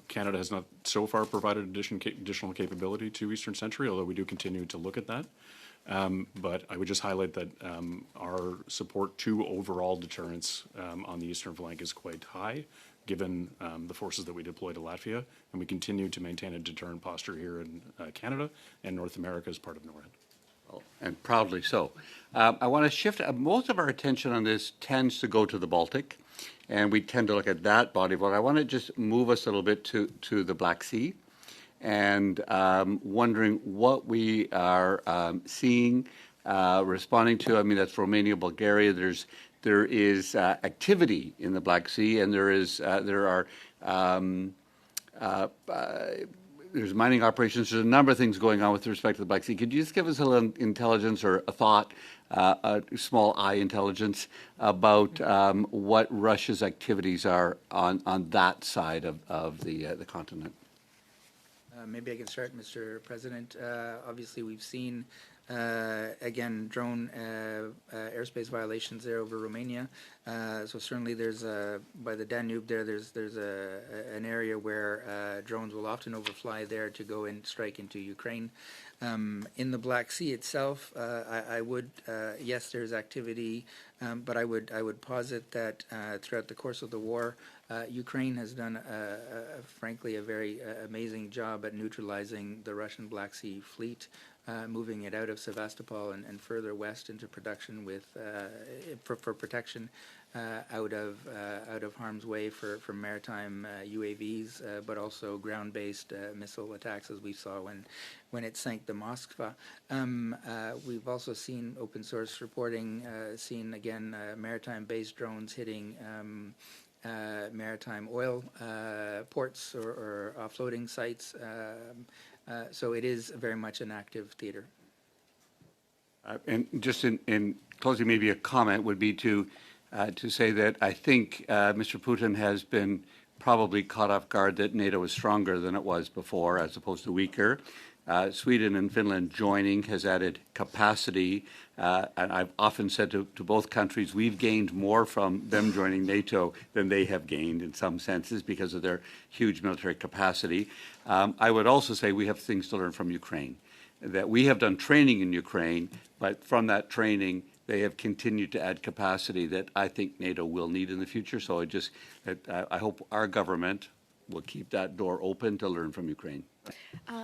Canada has not so far provided additional capability to Eastern Sentry, although we do continue to look at that. But I would just highlight that our support to overall deterrence on the eastern flank is quite high, given the forces that we deploy to Latvia, and we continue to maintain a deterrent posture here in Canada and North America as part of NORAD. And proudly so. I want to shift, most of our attention on this tends to go to the Baltic, and we tend to look at that body, but I want to just move us a little bit to the Black Sea, and wondering what we are seeing, responding to. I mean, that's Romania, Bulgaria. There is activity in the Black Sea, and there's mining operations. There's a number of things going on with respect to the Black Sea. Could you just give us a little intelligence or a thought, a small I intelligence about what Russia's activities are on that side of the continent? Maybe I can start, Mr. President. Obviously, we've seen, again, drone airspace violations there over Romania. So certainly there's, by the Danube there's an area where drones will often overfly there to go and strike into Ukraine. In the Black Sea itself, I would, yes, there's activity, but I would posit that throughout the course of the war, Ukraine has done, frankly, a very amazing job at neutralizing the Russian Black Sea fleet, moving it out of Sevastopol and further west into production with for protection out of harm's way for maritime UAVs, but also ground-based missile attacks, as we saw when it sank the Moskva. We've also seen open source reporting, seen again maritime-based drones hitting maritime oil ports or offloading sites. So it is very much an active theater. And just in closing, maybe a comment would be to say that I think Mr. Putin has been probably caught off guard that NATO is stronger than it was before, as opposed to weaker. Sweden and Finland joining has added capacity, and I've often said to both countries, we've gained more from them joining NATO than they have gained in some senses because of their huge military capacity. I would also say we have things to learn from Ukraine, that we have done training in Ukraine, but from that training, they have continued to add capacity that I think NATO will need in the future. So I hope our government will keep that door open to learn from Ukraine.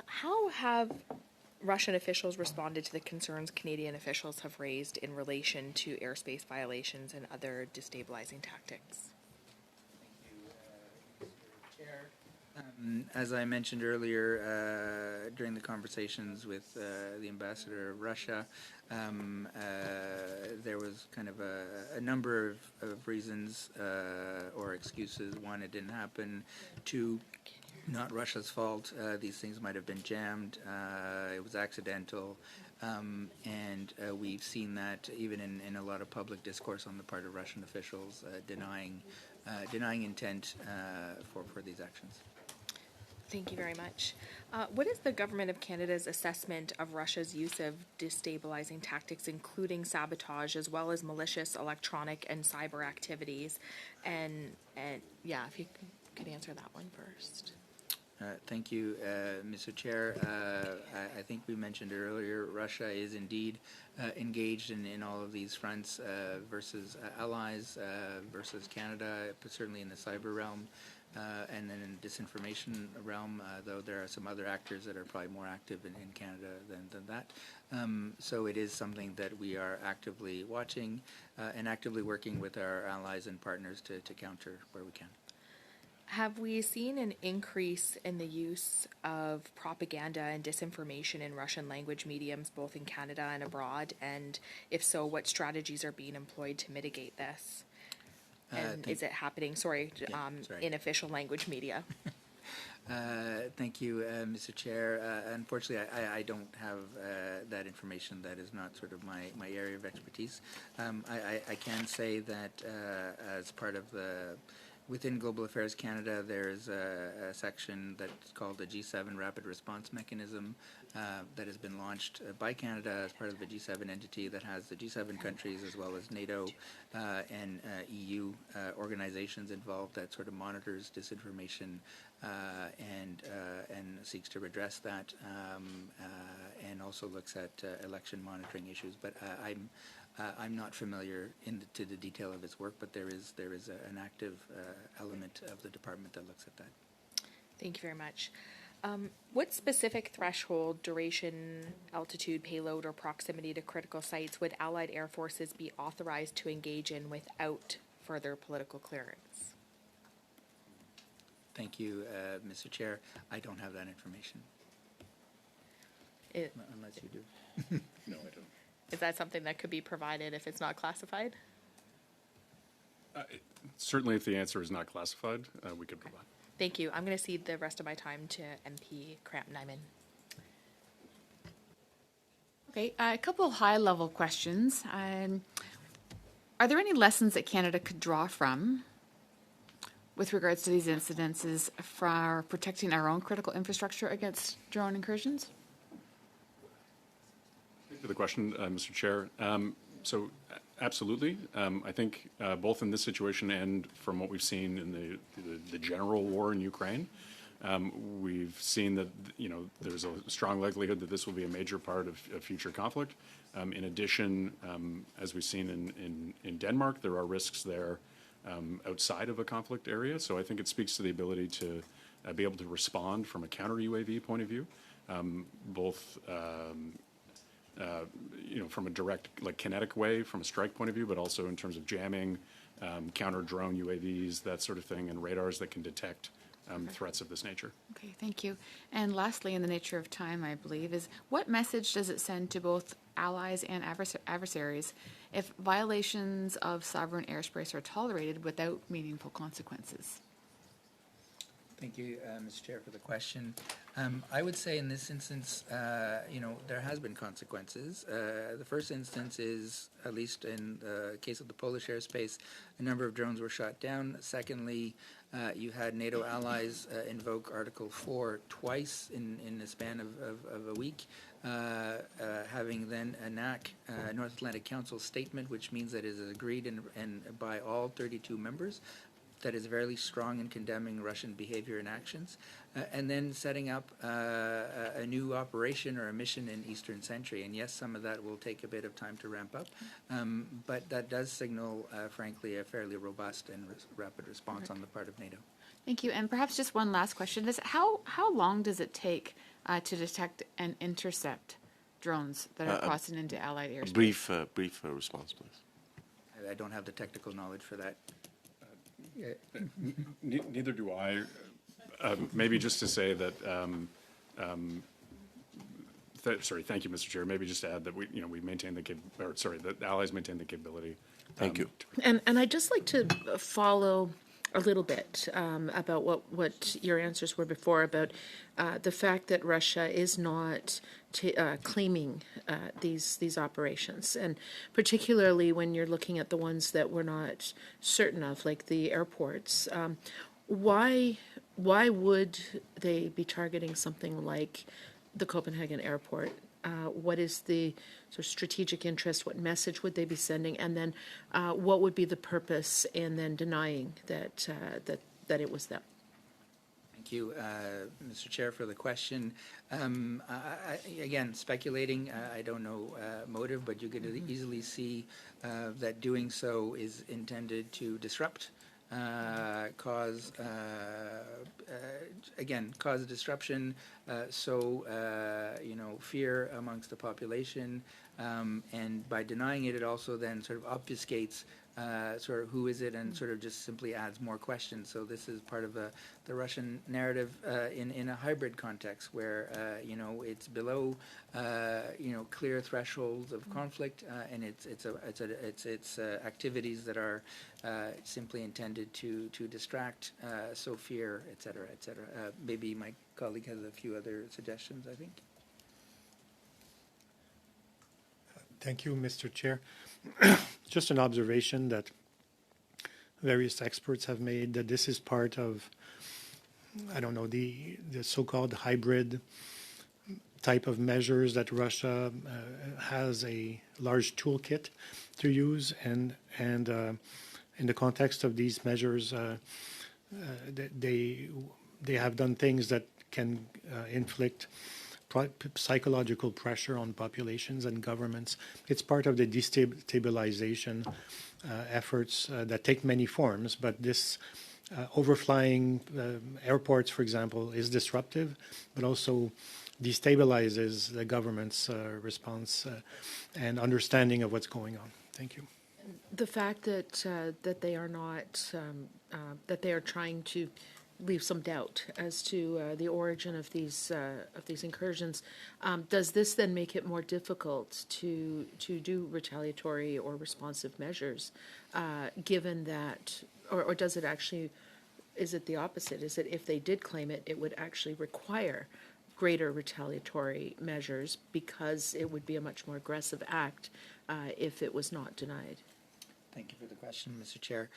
How have Russian officials responded to the concerns Canadian officials have raised in relation to airspace violations and other destabilizing tactics? Thank you, Mr. Chair. As I mentioned earlier during the conversations with the ambassador of Russia, there was kind of a number of reasons or excuses. One, it didn't happen. Two, not Russia's fault. These things might have been jammed. It was accidental. And we've seen that even in a lot of public discourse on the part of Russian officials denying intent for these actions. Thank you very much. What is the Government of Canada's assessment of Russia's use of destabilizing tactics, including sabotage, as well as malicious electronic and cyber activities? And yeah, if you could answer that one first. Thank you, Mr. Chair. I think we mentioned earlier, Russia is indeed engaged in all of these fronts versus allies, versus Canada, but certainly in the cyber realm, and then in the disinformation realm, though there are some other actors that are probably more active in Canada than that. So it is something that we are actively watching and actively working with our allies and partners to counter where we can. Have we seen an increase in the use of propaganda and disinformation in Russian language mediums, both in Canada and abroad? And if so, what strategies are being employed to mitigate this? And is it happening, sorry, in official language media? Thank you, Mr. Chair. Unfortunately, I don't have that information. That is not sort of my area of expertise. I can say that as part of within Global Affairs Canada, there's a section that's called the G7 Rapid Response Mechanism that has been launched by Canada as part of the G7 entity that has the G7 countries as well as NATO and EU organizations involved that sort of monitors disinformation and seeks to redress that and also looks at election monitoring issues. But I'm not familiar to the detail of its work, but there is an active element of the department that looks at that. Thank you very much. What specific threshold, duration, altitude, payload, or proximity to critical sites would Allied air forces be authorized to engage in without further political clearance? Thank you, Mr. Chair. I don't have that information. Unless you do. No, I don't. Is that something that could be provided if it's not classified? Certainly, if the answer is not classified, we could provide. Thank you. I'm going to cede the rest of my time to MP Cramp-Nyman. Okay, a couple high-level questions. Are there any lessons that Canada could draw from with regards to these incidences for protecting our own critical infrastructure against drone incursions? Thank you for the question, Mr. Chair. So, absolutely. I think both in this situation and from what we've seen in the general war in Ukraine, we've seen that there's a strong likelihood that this will be a major part of future conflict. In addition, as we've seen in Denmark, there are risks there outside of a conflict area. So I think it speaks to the ability to be able to respond from a counter UAV point of view, both from a direct, kinetic way, from a strike point of view, but also in terms of jamming, counter drone UAVs, that sort of thing, and radars that can detect threats of this nature. Okay, thank you. And lastly, in the nature of time, I believe, is what message does it send to both allies and adversaries if violations of sovereign airspace are tolerated without meaningful consequences? Thank you, Mr. Chair, for the question. I would say in this instance, there has been consequences. The first instance is, at least in the case of the Polish airspace, a number of drones were shot down. Secondly, you had NATO allies invoke Article 4 twice in the span of a week, having then a NAC, North Atlantic Council statement, which means that it is agreed and by all 32 members, that is very strong in condemning Russian behavior and actions, and then setting up a new operation or a mission in Eastern Sentry. And yes, some of that will take a bit of time to ramp up, but that does signal, frankly, a fairly robust and rapid response on the part of NATO. Thank you. And perhaps just one last question is how long does it take to detect and intercept drones that are crossing into Allied airspace? Brief response, please. I don't have the technical knowledge for that. Neither do I. Maybe just to say that, thank you, Mr. Chair. Maybe just to add that we maintain the allies maintain the capability. Thank you. And I'd just like to follow a little bit about what your answers were before about the fact that Russia is not claiming these operations, and particularly when you're looking at the ones that we're not certain of, like the airports. Why would they be targeting something like the Copenhagen airport? What is the sort of strategic interest? What message would they be sending? And then what would be the purpose in then denying that it was them? Thank you, Mr. Chair, for the question. Again, speculating, I don't know motive, but you could easily see that doing so is intended to disrupt, cause a disruption, fear amongst the population, and by denying it, it also then sort of obfuscates sort of who is it, and sort of just simply adds more questions. So this is part of the Russian narrative in a hybrid context where it's below clear thresholds of conflict, and it's activities that are simply intended to distract, sow fear, et cetera, et cetera. Maybe my colleague has a few other suggestions, I think. Thank you, Mr. Chair. Just an observation that various experts have made, that this is part of, I don't know, the so-called hybrid type of measures that Russia has a large toolkit to use, and in the context of these measures, they have done things that can inflict psychological pressure on populations and governments. It's part of the destabilization efforts that take many forms, but this overflying airports, for example, is disruptive, but also destabilizes the government's response and understanding of what's going on. Thank you. The fact that they are not, that they are trying to leave some doubt as to the origin of these incursions. Does this then make it more difficult to do retaliatory or responsive measures, given that, or does it actually? Is it the opposite? Is it if they did claim it, it would actually require greater retaliatory measures because it would be a much more aggressive act if it was not denied? Thank you for the question, Mr. Chair.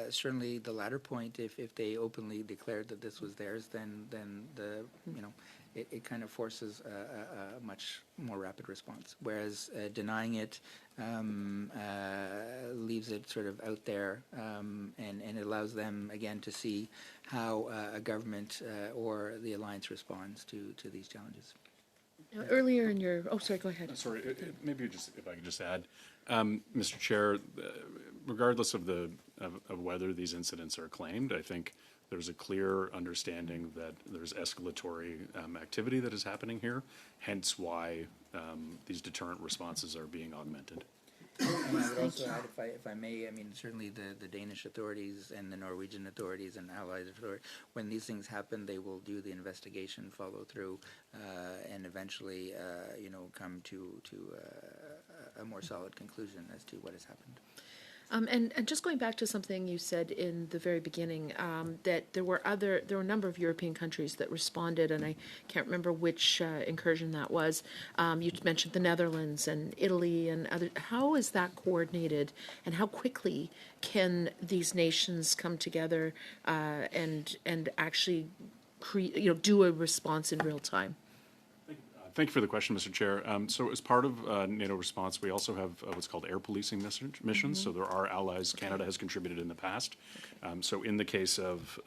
Certainly, the latter point, if they openly declared that this was theirs, then it kind of forces a much more rapid response. Whereas denying it leaves it sort of out there, and it allows them again to see how a government or the alliance responds to these challenges. Now, earlier in your, sorry, go ahead. Sorry, maybe just if I could just add, Mr. Chair, regardless of whether these incidents are claimed, I think there's a clear understanding that there's escalatory activity that is happening here, hence why these deterrent responses are being augmented. And I would also add, if I may, I mean, certainly the Danish authorities and the Norwegian authorities and allied authorities, when these things happen, they will do the investigation, follow through, and eventually, come to a more solid conclusion as to what has happened. And just going back to something you said in the very beginning, that there were a number of European countries that responded, and I can't remember which incursion that was. You mentioned the Netherlands and Italy and other. How is that coordinated, and how quickly can these nations come together and actually do a response in real time? Thank you for the question, Mr. Chair. So as part of NATO response, we also have what's called air policing missions. So there are allies. Okay. Canada has contributed in the past. Okay. So in the case of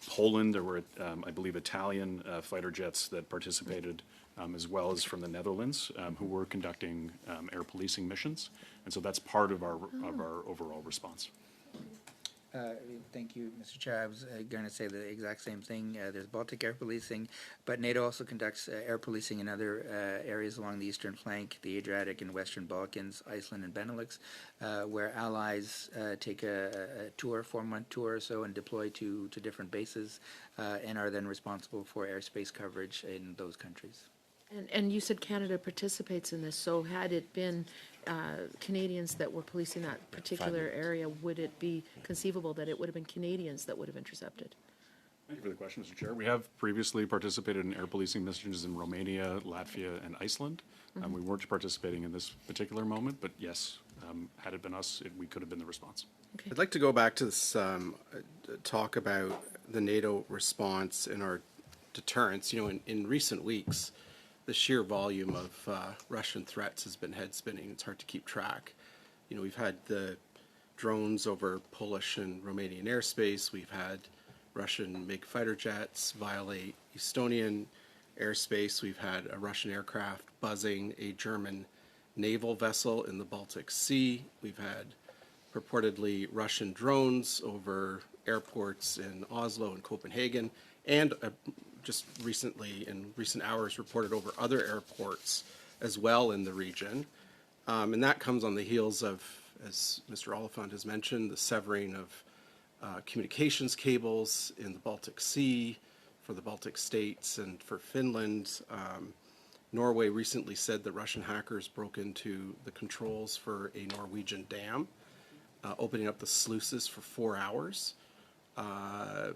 Poland, there were, I believe, Italian fighter jets that participated, as well as from the Netherlands, who were conducting air policing missions. And so that's part of our overall response. Thank you, Mr. Chair. I was going to say the exact same thing. There's Baltic air policing, but NATO also conducts air policing in other areas along the eastern flank, the Adriatic and Western Balkans, Iceland and Benelux, where allies take a tour, 4-month tour or so, and deploy to different bases, and are then responsible for airspace coverage in those countries. And you said Canada participates in this, so had it been Canadians that were policing that particular area, would it be conceivable that it would have been Canadians that would have intercepted? Thank you for the question, Mr. Chair. We have previously participated in air policing missions in Romania, Latvia, and Iceland. Mm-hmm. We weren't participating in this particular moment, but yes, had it been us, we could have been the response. Okay. I'd like to go back to this talk about the NATO response and our deterrence. In recent weeks, the sheer volume of Russian threats has been head-spinning. It's hard to keep track. We've had the drones over Polish and Romanian airspace. We've had Russian MiG fighter jets violate Estonian airspace. We've had a Russian aircraft buzzing a German naval vessel in the Baltic Sea. We've had purportedly Russian drones over airports in Oslo and Copenhagen, and just recently, in recent hours, reported over other airports as well in the region. And that comes on the heels of as Mr. Oliphant has mentioned, the severing of communications cables in the Baltic Sea for the Baltic states and for Finland. Norway recently said that Russian hackers broke into the controls for a Norwegian dam, opening up the sluices for 4 hours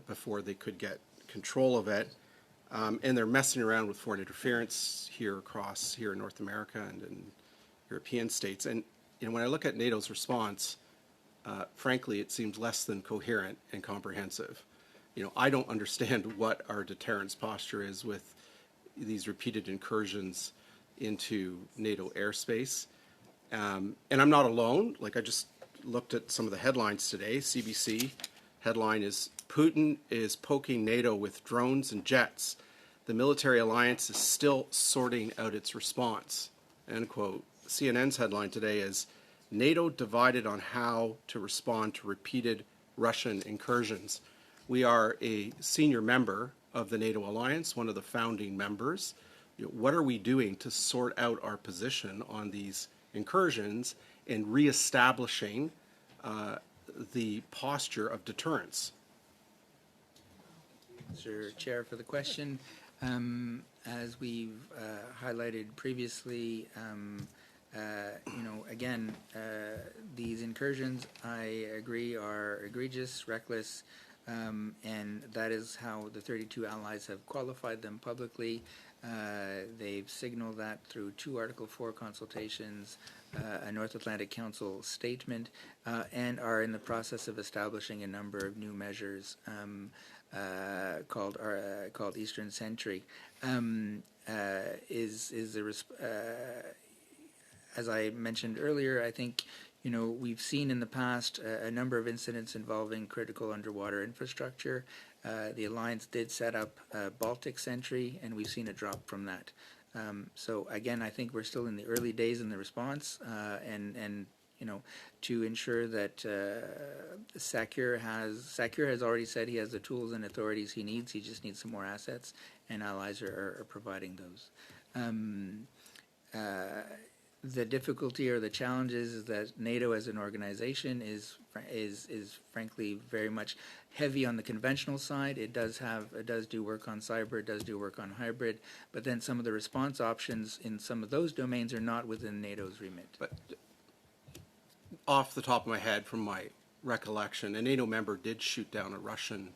before they could get control of it. And they're messing around with foreign interference here in North America and in European states. And when I look at NATO's response, frankly, it seems less than coherent and comprehensive. I don't understand what our deterrence posture is with these repeated incursions into NATO airspace. And I'm not alone. Like, I just looked at some of the headlines today. CBC headline is, Putin is poking NATO with drones and jets. The military alliance is still sorting out its response, end quote. CNN's headline today is, NATO divided on how to respond to repeated Russian incursions. We are a senior member of the NATO alliance, one of the founding members. What are we doing to sort out our position on these incursions and reestablishing the posture of deterrence? Mr. Chair, for the question. As we've highlighted previously, again, these incursions, I agree, are egregious, reckless, and that is how the 32 allies have qualified them publicly. They've signaled that through 2 Article 4 consultations, a North Atlantic Council statement, and are in the process of establishing a number of new measures called Eastern Sentry. As I mentioned earlier, I think we've seen in the past a number of incidents involving critical underwater infrastructure. The alliance did set up Baltic Sentry, and we've seen a drop from that. So again, I think we're still in the early days in the response, and to ensure that SACEUR has already said he has the tools and authorities he needs. He just needs some more assets, and allies are providing those. The difficulty or the challenges is that NATO as an organization is frankly very much heavy on the conventional side. It does do work on cyber, it does do work on hybrid, but then some of the response options in some of those domains are not within NATO's remit. But off the top of my head, from my recollection, a NATO member did shoot down a Russian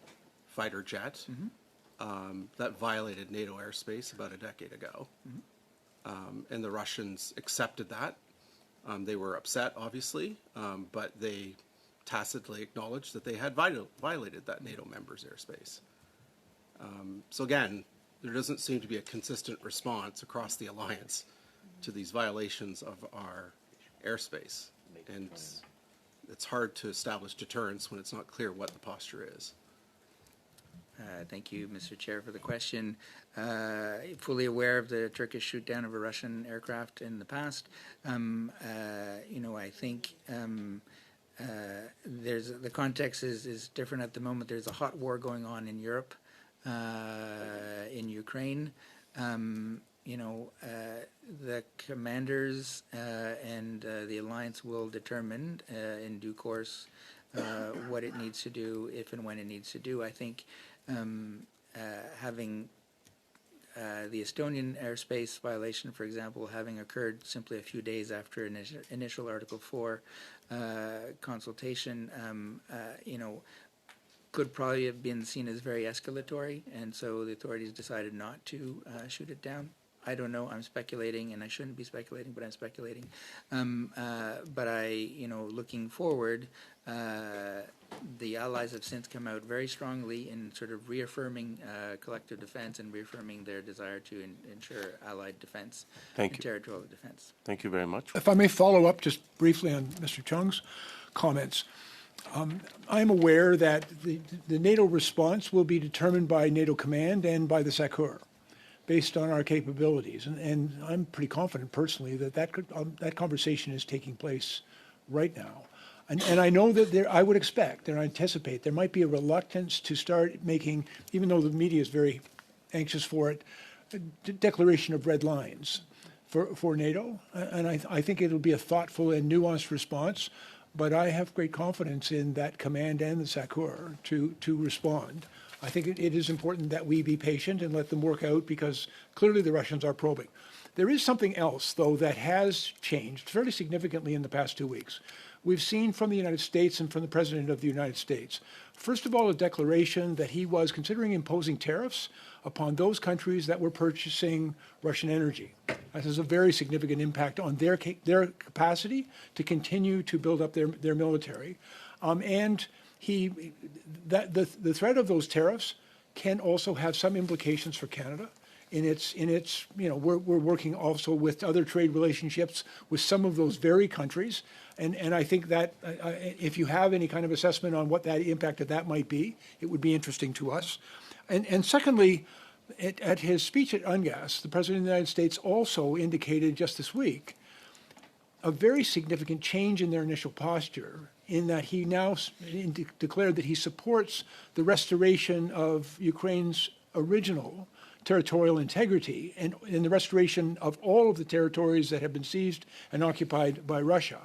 fighter jet that violated NATO airspace about a decade ago. And the Russians accepted that. They were upset, obviously, but they tacitly acknowledged that they had violated that NATO member's airspace. So again, there doesn't seem to be a consistent response across the alliance to these violations of our airspace. And it's hard to establish deterrence when it's not clear what the posture is. Thank you, Mr. Chair, for the question. Fully aware of the Turkish shoot down of a Russian aircraft in the past. I think the context is different at the moment. There's a hot war going on in Europe, in Ukraine. The commanders and the alliance will determine in due course what it needs to do, if and when it needs to do. I think having the Estonian airspace violation, for example, having occurred simply a few days after initial Article 4 consultation, could probably have been seen as very escalatory, and so the authorities decided not to shoot it down. I don't know. I'm speculating, and I shouldn't be speculating, but I'm speculating. But looking forward, the allies have since come out very strongly in sort of reaffirming collective defense and reaffirming their desire to ensure allied defense and territorial defense. Thank you very much. If I may follow up just briefly on Mr. Chung's comments. I'm aware that the NATO response will be determined by NATO command and by the SACEUR, based on our capabilities. And I'm pretty confident personally that conversation is taking place right now. And I know that I would expect, and I anticipate, there might be a reluctance to start making, even though the media is very anxious for it, a declaration of red lines for NATO. And I think it'll be a thoughtful and nuanced response. but I have great confidence in that command and the SACEUR to respond. I think it is important that we be patient and let them work out, because clearly the Russians are probing. There is something else, though, that has changed fairly significantly in the past 2 weeks. We've seen from the United States and from the President of the United States, first of all, a declaration that he was considering imposing tariffs upon those countries that were purchasing Russian energy. That has a very significant impact on their capacity to continue to build up their military. And the threat of those tariffs can also have some implications for Canada. We're working also with other trade relationships with some of those very countries. And I think that if you have any kind of assessment on what that impact of that might be, it would be interesting to us. And secondly, at his speech at UNGAS, the President of the United States also indicated just this week a very significant change in their initial posture, in that he now declared that he supports the restoration of Ukraine's original territorial integrity and in the restoration of all of the territories that have been seized and occupied by Russia.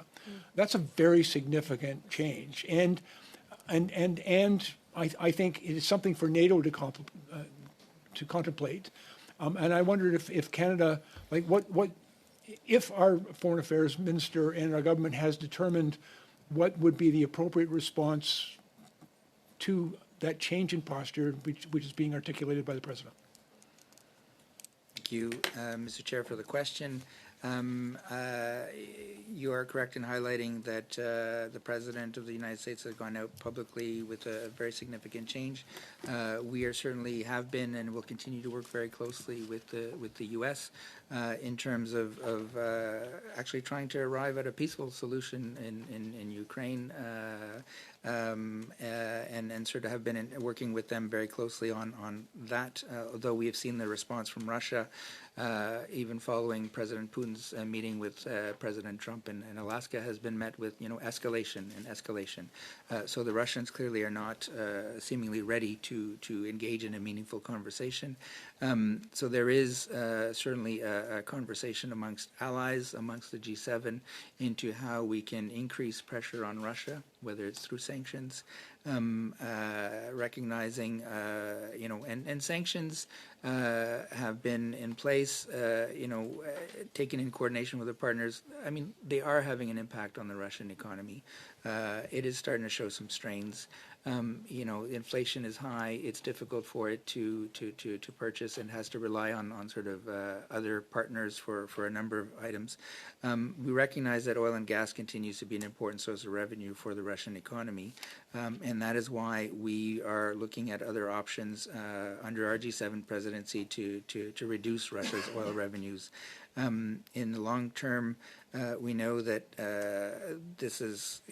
That's a very significant change, and I think it is something for NATO to contemplate. And I wondered if Canada, like what if our Foreign Affairs Minister and our government has determined what would be the appropriate response to that change in posture, which is being articulated by the President. Thank you, Mr. Chair, for the question. You are correct in highlighting that the President of the United States has gone out publicly with a very significant change. We certainly have been and will continue to work very closely with the U.S. In terms of actually trying to arrive at a peaceful solution in Ukraine, and sort of have been working with them very closely on that. Although we have seen the response from Russia, even following President Putin's meeting with President Trump in Alaska, has been met with escalation and escalation. So the Russians clearly are not seemingly ready to engage in a meaningful conversation. So there is certainly a conversation amongst allies, amongst the G7, into how we can increase pressure on Russia, whether it's through sanctions, recognizing, and sanctions have been in place, taken in coordination with the partners. I mean, they are having an impact on the Russian economy. It is starting to show some strains. Inflation is high. It's difficult for it to purchase and has to rely on sort of other partners for a number of items. We recognize that oil and gas continues to be an important source of revenue for the Russian economy, and that is why we are looking at other options under our G7 presidency to reduce Russia's oil revenues. In the long term, we know that this is,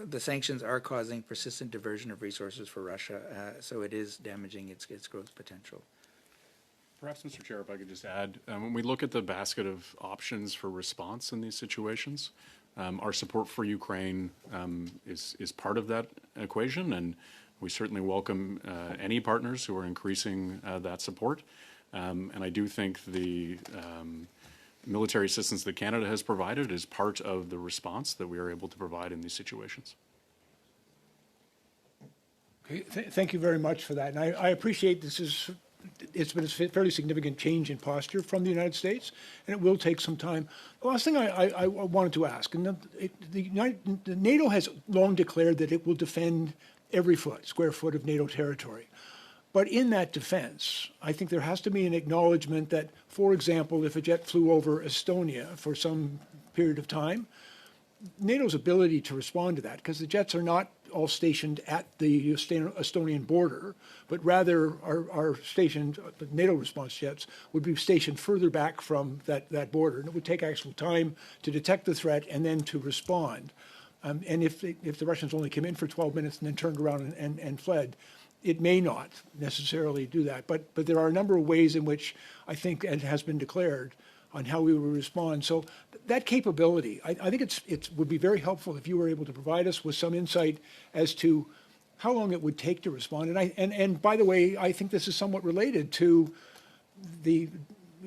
the sanctions are causing persistent diversion of resources for Russia, so it is damaging its growth potential. Perhaps, Mr. Chair, if I could just add, when we look at the basket of options for response in these situations, our support for Ukraine is part of that equation, and we certainly welcome any partners who are increasing that support. And I do think the military assistance that Canada has provided is part of the response that we are able to provide in these situations. Okay, thank you very much for that. And I appreciate it's been a fairly significant change in posture from the United States, and it will take some time. The last thing I wanted to ask, and the NATO has long declared that it will defend every square foot of NATO territory. But in that defense, I think there has to be an acknowledgement that, for example, if a jet flew over Estonia for some period of time, NATO's ability to respond to that, because the jets are not all stationed at the Estonian border, but rather are stationed, the NATO response jets would be stationed further back from that border. And it would take actual time to detect the threat and then to respond. And if the Russians only came in for 12 minutes and then turned around and fled, it may not necessarily do that. But there are a number of ways in which I think it has been declared on how we will respond. So that capability, I think it would be very helpful if you were able to provide us with some insight as to how long it would take to respond. And by the way, I think this is somewhat related to the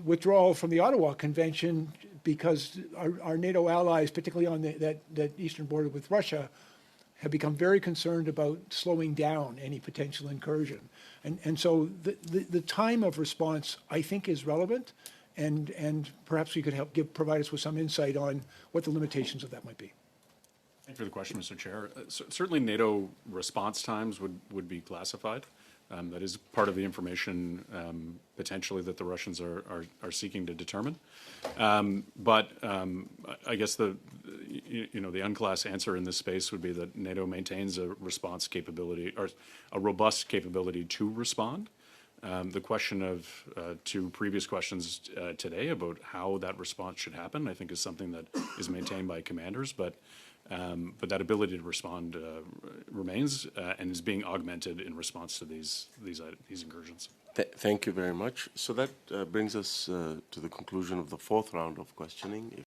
withdrawal from the Ottawa Convention because our NATO allies, particularly on that eastern border with Russia, have become very concerned about slowing down any potential incursion. And so the time of response, I think, is relevant, and perhaps you could provide us with some insight on what the limitations of that might be. Thank you for the question, Mr. Chair. Certainly NATO response times would be classified. That is part of the information potentially that the Russians are seeking to determine. But I guess the unclass answer in this space would be that NATO maintains a response capability, or a robust capability to respond. The question of two previous questions today about how that response should happen, I think, is something that is maintained by commanders, but that ability to respond remains and is being augmented in response to these incursions. Thank you very much. So that brings us to the conclusion of the fourth round of questioning.